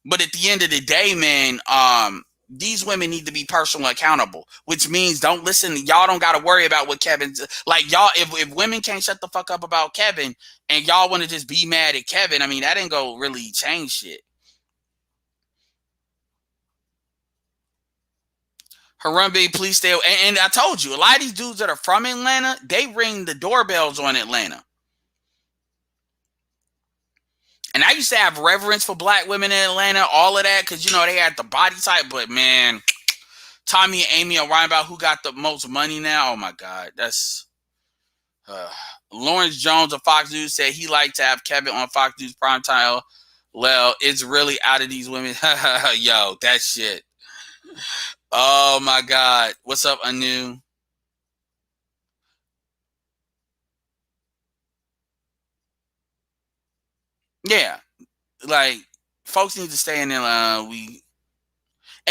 But at the end of the day, man, these women need to be personally accountable, which means don't listen. Y'all don't got to worry about what Kevin's like. Y'all, if women can't shut the fuck up about Kevin, and y'all want to just be mad at Kevin, I mean, that ain't gonna really change shit. Harambe, please stay. And I told you, a lot of these dudes that are from Atlanta, they ring the doorbells on Atlanta. And I used to have reverence for black women in Atlanta, all of that, because, you know, they had the body type. But, man, Tommy and Amy are right about who got the most money now. Oh, my God. That's... Lawrence Jones of Fox News said he liked to have Kevin on Fox News primetime. Well, it's really out of these women. Yo, that shit. Oh, my God. What's up, Anu? Yeah. Like, folks need to stay in there. And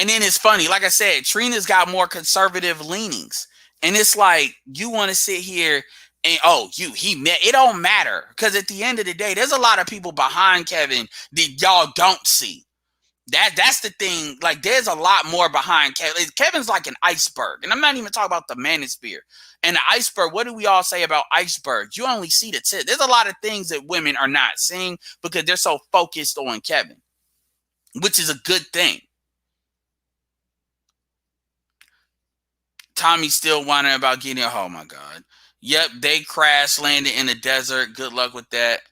then it's funny, like I said, Trina's got more conservative leanings, and it's like you want to sit here and it don't matter, because at the end of the day, there's a lot of people behind Kevin that y'all don't see. That's the thing. Like, there's a lot more behind Kevin. Kevin's like an iceberg, and I'm not even talking about the manosphere. And the iceberg, what do we all say about icebergs? You only see the tip. There's a lot of things that women are not seeing because they're so focused on Kevin, which is a good thing. Tommy's still whining about getting. Oh my God. Yep, they crash landed in the desert. Good luck with that.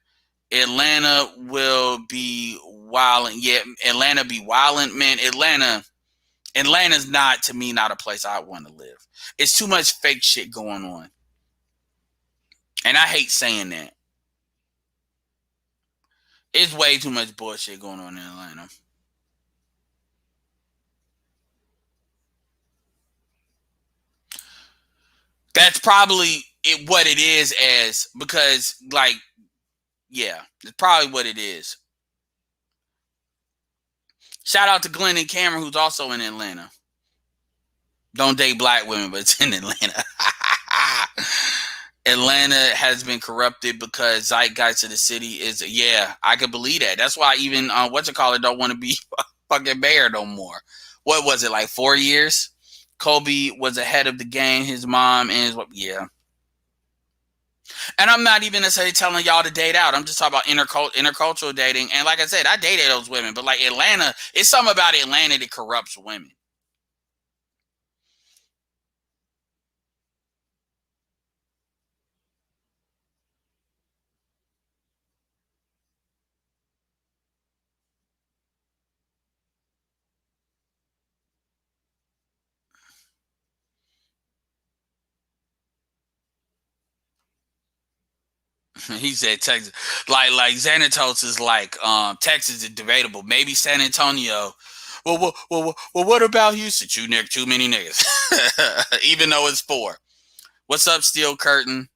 Atlanta will be wilding. Yeah, Atlanta be wilding, man. Atlanta's not, to me, not a place I want to live. It's too much fake shit going on, and I hate saying that. It's way too much bullshit going on in Atlanta. That's probably what it is, as because, like, yeah, it's probably what it is. Shout out to Glenn and Cameron, who's also in Atlanta. Don't date black women, but it's in Atlanta. Atlanta has been corrupted because zeitgeist of the city is, yeah, I could believe that. That's why even don't want to be fucking mayor no more. What was it, like 4 years? Kobe was ahead of the game. His mom and yeah. And I'm not even necessarily telling y'all to date out. I'm just talking about intercultural dating. And like I said, I dated those women, but like Atlanta, it's something about Atlanta that corrupts women. He said Texas, like San Antonio is like Texas is debatable. Maybe San Antonio. Well, what about Houston? Too many niggas, even though it's 4. What's up, Steel Curtain?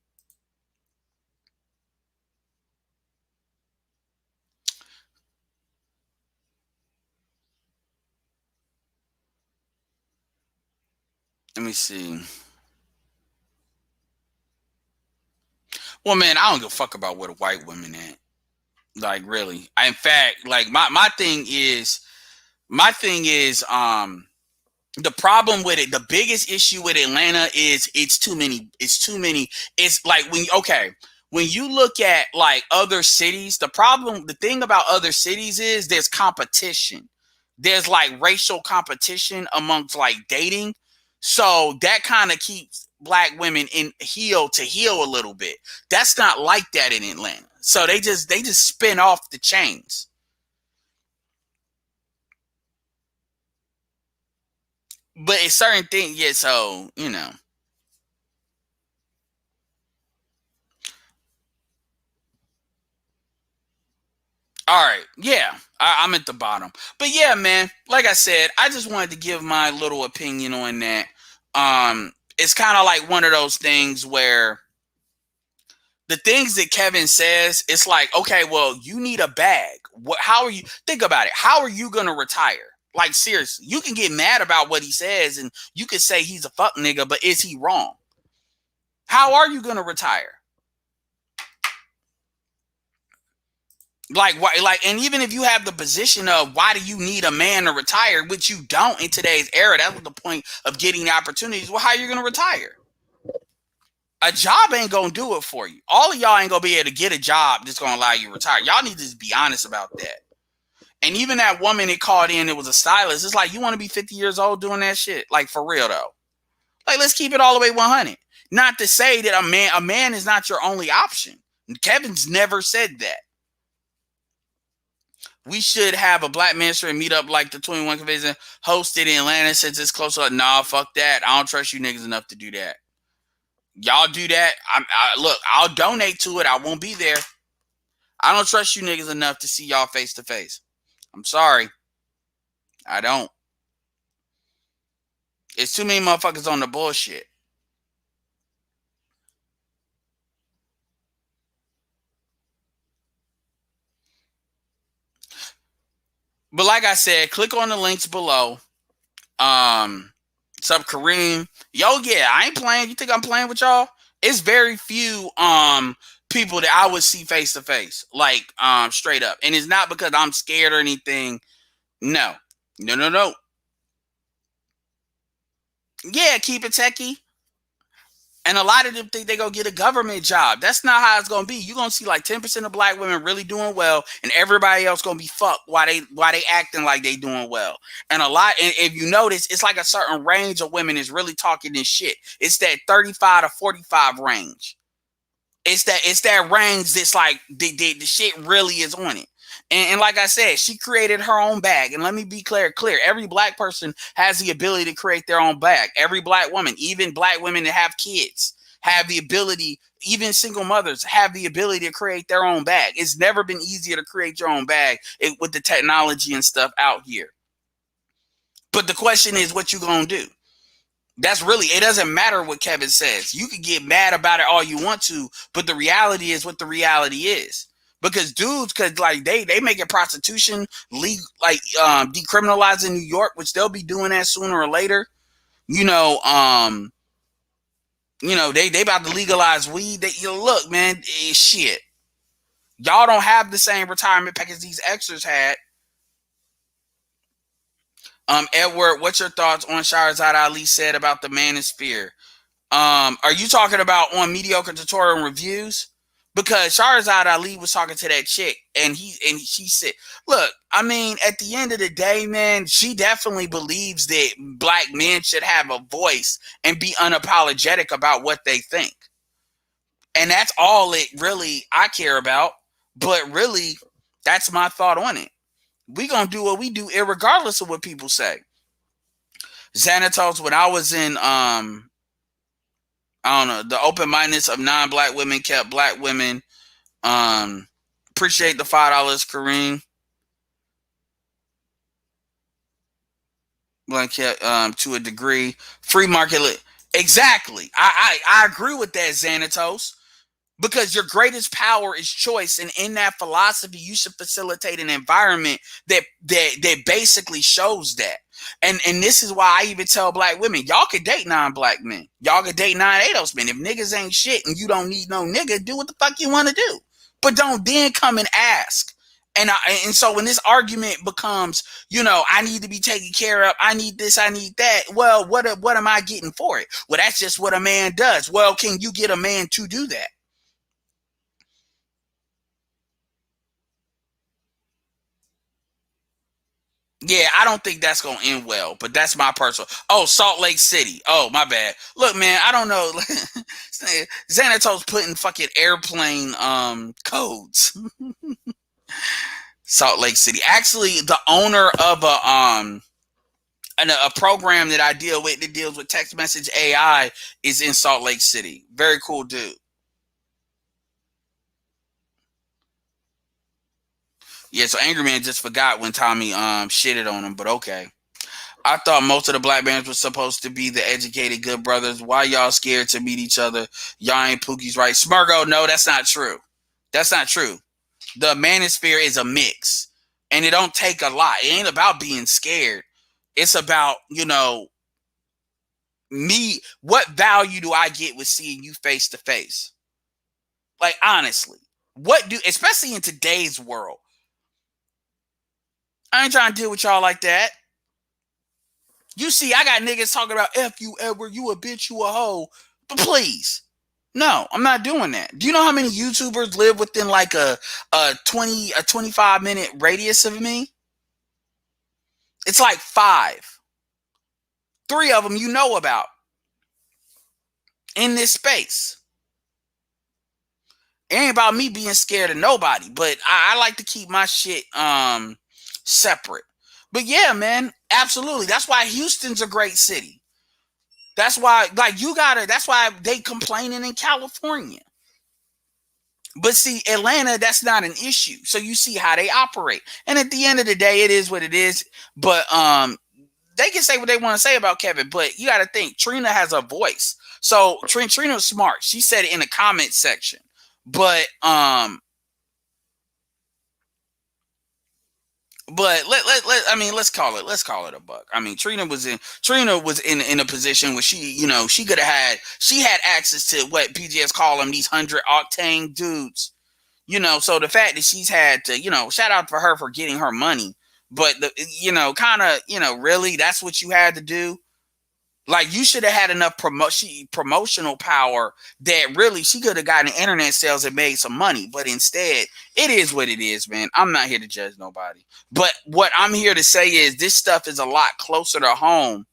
Let me see. Well, man, I don't give a fuck about where the white women at. Like, really. In fact, like my thing is the problem with it, the biggest issue with Atlanta is it's too many. It's too many. It's like when you look at like other cities, the thing about other cities is there's competition. There's like racial competition amongst like dating. So that kind of keeps black women in heel to heel a little bit. That's not like that in Atlanta. So they just spin off the chains. But it's certain things, yeah, so, All right, yeah, I'm at the bottom. But yeah, man, like I said, I just wanted to give my little opinion on that. It's kind of like one of those things where the things that Kevin says, it's like, okay, well, you need a bag. How are you? Think about it. How are you gonna retire? Like, seriously, you can get mad about what he says, and you can say he's a fuck nigga, but is he wrong? How are you gonna retire? Like why? Like, and even if you have the position of why do you need a man to retire, which you don't in today's era, that was the point of getting the opportunities. Well, how are you going to retire? A job ain't gonna do it for you. All of y'all ain't gonna be able to get a job that's gonna allow you to retire. Y'all need to just be honest about that. And even that woman that called in, it was a stylist. It's like, you want to be 50 years old doing that shit? Like, for real though. Like, let's keep it all the way 100. Not to say that a man is not your only option. Kevin's never said that. We should have a black ministry meet up like the 21 Convention hosted in Atlanta since it's close up. Nah, fuck that. I don't trust you niggas enough to do that. Y'all do that. Look, I'll donate to it. I won't be there. I don't trust you niggas enough to see y'all face to face. I'm sorry. I don't. It's too many motherfuckers on the bullshit. But like I said, click on the links below. What's up, Kareem? Yo, yeah, I ain't playing. You think I'm playing with y'all? It's very few people that I would see face to face, like straight up. And it's not because I'm scared or anything. No. No. Yeah, keep it techie. And a lot of them think they gonna get a government job. That's not how it's gonna be. You're gonna see like 10% of black women really doing well, and everybody else gonna be fucked while they acting like they doing well. And a lot, and if you notice, it's like a certain range of women is really talking this shit. It's that 35 to 45 range. It's that range that's like the shit really is on it. And like I said, she created her own bag. And let me be clear. Every black person has the ability to create their own bag. Every black woman, even black women that have kids, have the ability, even single mothers have the ability to create their own bag. It's never been easier to create your own bag with the technology and stuff out here. But the question is, what you gonna do? That's really, it doesn't matter what Kevin says. You can get mad about it all you want to, but the reality is what the reality is. Because dudes could like they make it prostitution legal, like decriminalized in New York, which they'll be doing that sooner or later. They about to legalize weed. Look, man, shit. Y'all don't have the same retirement package these extras had. Edward, what's your thoughts on Shahrazad Ali said about the manosphere? Are you talking about on mediocre tutorial reviews? Because Shahrazad Ali was talking to that chick, and she said, "Look, I mean, at the end of the day, man, she definitely believes that black men should have a voice and be unapologetic about what they think, and that's all it really I care about. But really, that's my thought on it. We gonna do what we do, irregardless of what people say." Xanatos, when I was in I don't know, the open-mindedness of non-black women kept black women. Appreciate the $5, Kareem. Like, to a degree, free market. Exactly. I agree with that, Xanatos. Because your greatest power is choice, and in that philosophy, you should facilitate an environment that basically shows that. And this is why I even tell black women, y'all could date non-black men. Y'all could date non-ADOS men. If niggas ain't shit and you don't need no nigga, do what the fuck you want to do. But don't then come and ask. And so when this argument becomes, I need to be taken care of, I need this, I need that. Well, what am I getting for it? Well, that's just what a man does. Well, can you get a man to do that? Yeah, I don't think that's gonna end well, but that's my personal. Oh, Salt Lake City. Oh, my bad. Look, man, I don't know. Xanatos putting fucking airplane codes. Salt Lake City. Actually, the owner of a program that I deal with that deals with text message AI is in Salt Lake City. Very cool dude. Yeah, so Angry Man just forgot when Tommy shitted on him, but okay. I thought most of the black bands were supposed to be the educated good brothers. Why y'all scared to meet each other? Y'all ain't Pookie's right. Smurgo, no, that's not true. That's not true. The manosphere is a mix. And it don't take a lot. It ain't about being scared. It's about, me. What value do I get with seeing you face to face? Like, honestly. Especially in today's world. I ain't trying to deal with y'all like that. You see, I got niggas talking about F you, Edward, you a bitch, you a hoe. But please. No, I'm not doing that. Do you know how many YouTubers live within like a 25-minute radius of me? It's like 5. 3 of them you know about in this space. It ain't about me being scared of nobody, but I like to keep my shit separate. But yeah, man, absolutely. That's why Houston's a great city. That's why, that's why they complaining in California. But see, Atlanta, that's not an issue. So you see how they operate. And at the end of the day, it is what it is. But they can say what they want to say about Kevin, but you got to think Trina has a voice. So Trina's smart. She said it in the comment section. But let's call it a buck. I mean, Trina was in a position where she had access to what BGS call them, these 100 octane dudes. So the fact that she's had to, shout out for her for getting her money, but really that's what you had to do. Like, you should have had enough promotional power that really she could have gotten internet sales and made some money. But instead, it is what it is, man. I'm not here to judge nobody. But what I'm here to say is this stuff is a lot closer to home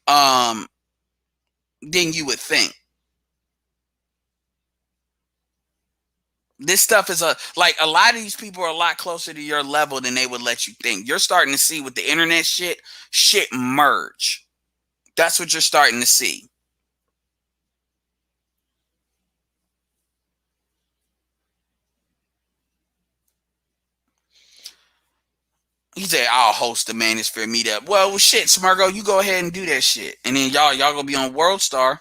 than you would think. This stuff is a lot of these people are a lot closer to your level than they would let you think. You're starting to see with the internet shit merge. That's what you're starting to see. He said, I'll host the Manosphere meetup. Well, shit, Smirgo, you go ahead and do that shit. And then y'all gonna be on World Star.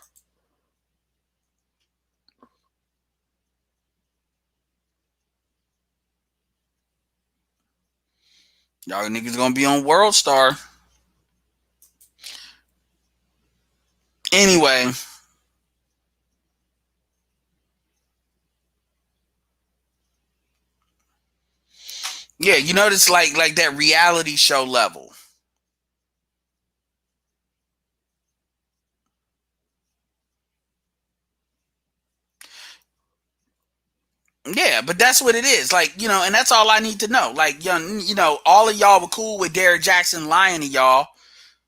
Y'all niggas gonna be on World Star. Anyway. Yeah, you notice like that reality show level. Yeah, but that's what it is. Like, and that's all I need to know. Like, all of y'all were cool with Derek Jackson lying to y'all.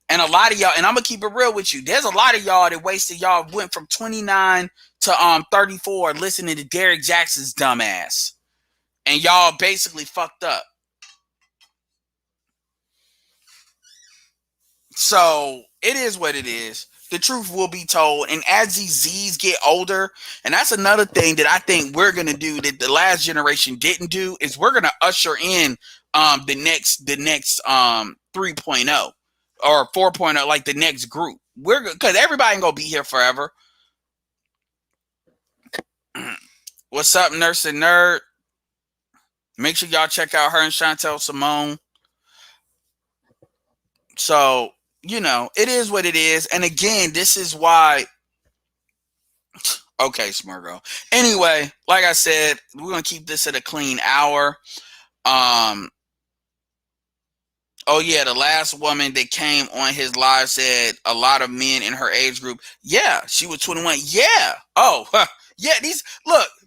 And a lot of y'all, and I'm gonna keep it real with you. There's a lot of y'all that wasted. Y'all went from 29 to 34 listening to Derek Jackson's dumb ass. And y'all basically fucked up. So it is what it is. The truth will be told. And as these Z's get older, and that's another thing that I think we're gonna do that the last generation didn't do, is we're gonna usher in the next 3.0 or 4.0, like the next group. Because everybody ain't gonna be here forever. What's up, Nurse and Nerd? Make sure y'all check out her and Chantel Simone. So, it is what it is. And again, this is why. Okay, Smirgo. Anyway, like I said, we're going to keep this at a clean hour. Oh, yeah, the last woman that came on his live said a lot of men in her age group. Yeah, she was 21. Yeah. Oh, yeah,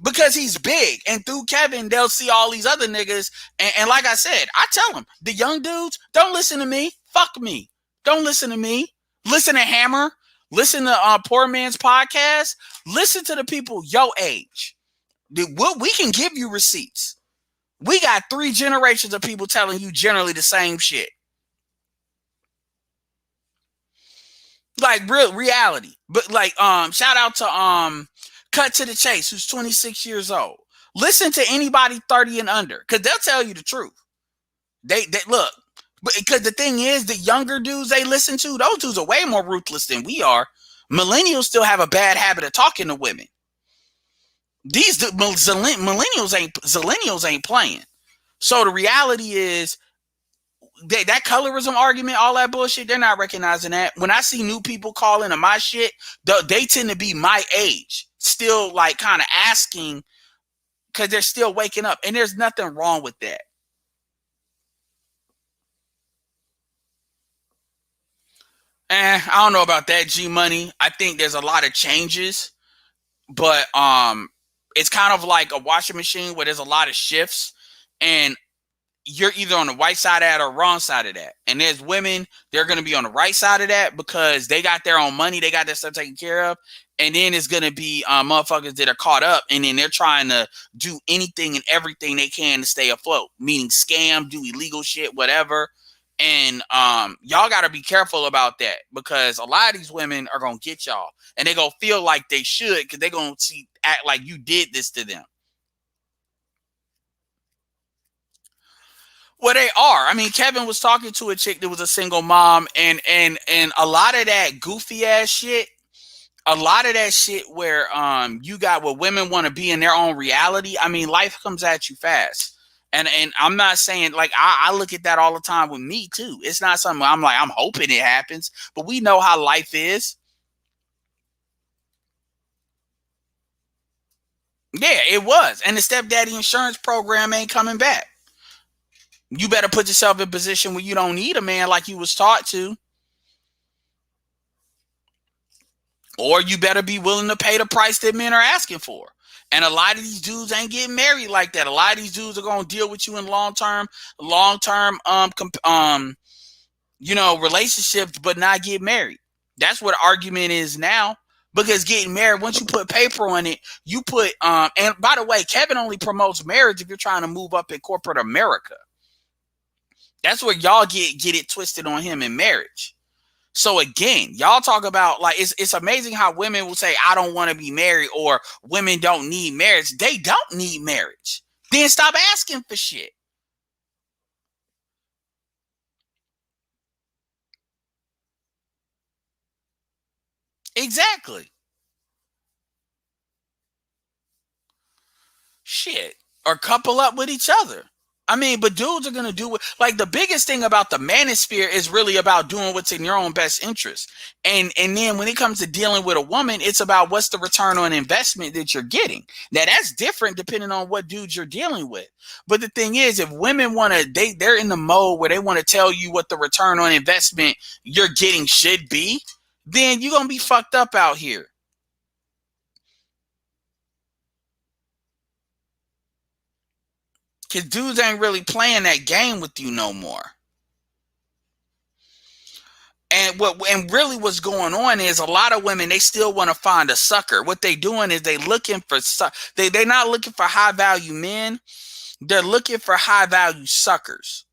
because he's big. And through Kevin, they'll see all these other niggas. And like I said, I tell them, the young dudes, don't listen to me. Fuck me. Don't listen to me. Listen to Hammer. Listen to Poor Man's Podcast. Listen to the people your age. We can give you receipts. We got 3 generations of people telling you generally the same shit. Like real reality. But like shout out to Cut to the Chase, who's 26 years old. Listen to anybody 30 and under, because they'll tell you the truth. They look, because the thing is, the younger dudes they listen to, those dudes are way more ruthless than we are. Millennials still have a bad habit of talking to women. These millennials ain't playing. So the reality is that colorism argument, all that bullshit, they're not recognizing that. When I see new people call into my shit, they tend to be my age, still like kind of asking because they're still waking up, and there's nothing wrong with that. I don't know about that, G Money. I think there's a lot of changes, but it's kind of like a washing machine where there's a lot of shifts, and you're either on the right side of that or wrong side of that. And there's women, they're going to be on the right side of that because they got their own money, they got their stuff taken care of. And then it's going to be motherfuckers that are caught up, and then they're trying to do anything and everything they can to stay afloat, meaning scam, do illegal shit, whatever. And y'all got to be careful about that, because a lot of these women are going to get y'all, and they going to feel like they should because they're going to act like you did this to them. Well, they are. I mean, Kevin was talking to a chick that was a single mom, and a lot of that goofy ass shit, a lot of that shit where you got what women want to be in their own reality. I mean, life comes at you fast. And I'm not saying, like, I look at that all the time with me too. It's not something I'm like, I'm hoping it happens, but we know how life is. Yeah, it was. And the stepdaddy insurance program ain't coming back. You better put yourself in a position where you don't need a man like you was taught to. Or you better be willing to pay the price that men are asking for. And a lot of these dudes ain't getting married like that. A lot of these dudes are gonna deal with you in long term, relationships, but not get married. That's what the argument is now. Because getting married, once you put paper on it, you put and by the way, Kevin only promotes marriage if you're trying to move up in corporate America. That's where y'all get it twisted on him in marriage. So again, y'all talk about, like, it's amazing how women will say, I don't want to be married, or women don't need marriage. They don't need marriage. Then stop asking for shit. Exactly. Shit. Or couple up with each other. I mean, but dudes are going to do it. Like, the biggest thing about the manosphere is really about doing what's in your own best interest. And then when it comes to dealing with a woman, it's about what's the return on investment that you're getting. Now, that's different depending on what dudes you're dealing with. But the thing is, if women want to, they're in the mode where they want to tell you what the return on investment you're getting should be, then you're going to be fucked up out here. Because dudes ain't really playing that game with you no more. And really what's going on is a lot of women, they still want to find a sucker. What they doing is they're not looking for high value men. They're looking for high value suckers.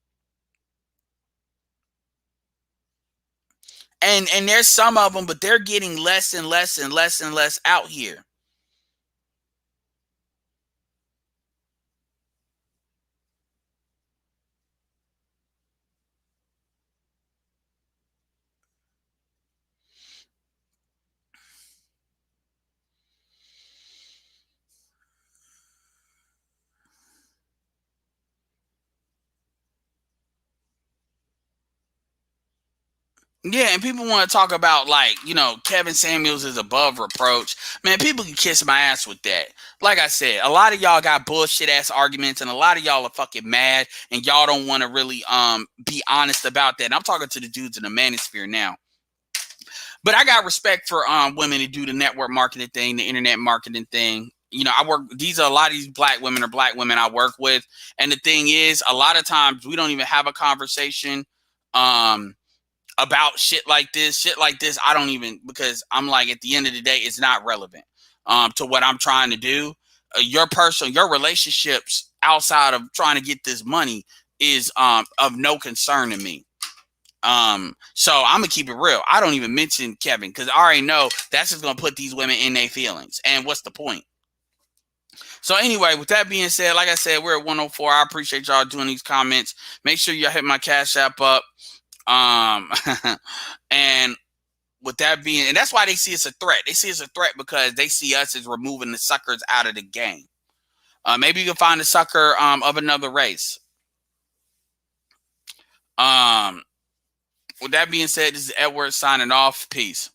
And there's some of them, but they're getting less and less and less and less out here. Yeah, and people want to talk about, like, Kevin Samuels is above reproach. Man, people can kiss my ass with that. Like I said, a lot of y'all got bullshit ass arguments, and a lot of y'all are fucking mad, and y'all don't want to really be honest about that. And I'm talking to the dudes in the manosphere now. But I got respect for women to do the network marketing thing, the internet marketing thing. I work. These are a lot of these black women I work with, and the thing is, a lot of times we don't even have a conversation. About shit like this. I don't even, because I'm like, at the end of the day, it's not relevant to what I'm trying to do. Your relationships outside of trying to get this money is of no concern to me. So I'm gonna keep it real. I don't even mention Kevin because I already know that's just gonna put these women in their feelings. And what's the point? So anyway, with that being said, like I said, we're at 104. I appreciate y'all doing these comments. Make sure y'all hit my Cash App up. And with that being, and that's why they see us a threat. They see us a threat because they see us as removing the suckers out of the game. Maybe you can find a sucker of another race. With that being said, this is Edward signing off. Peace.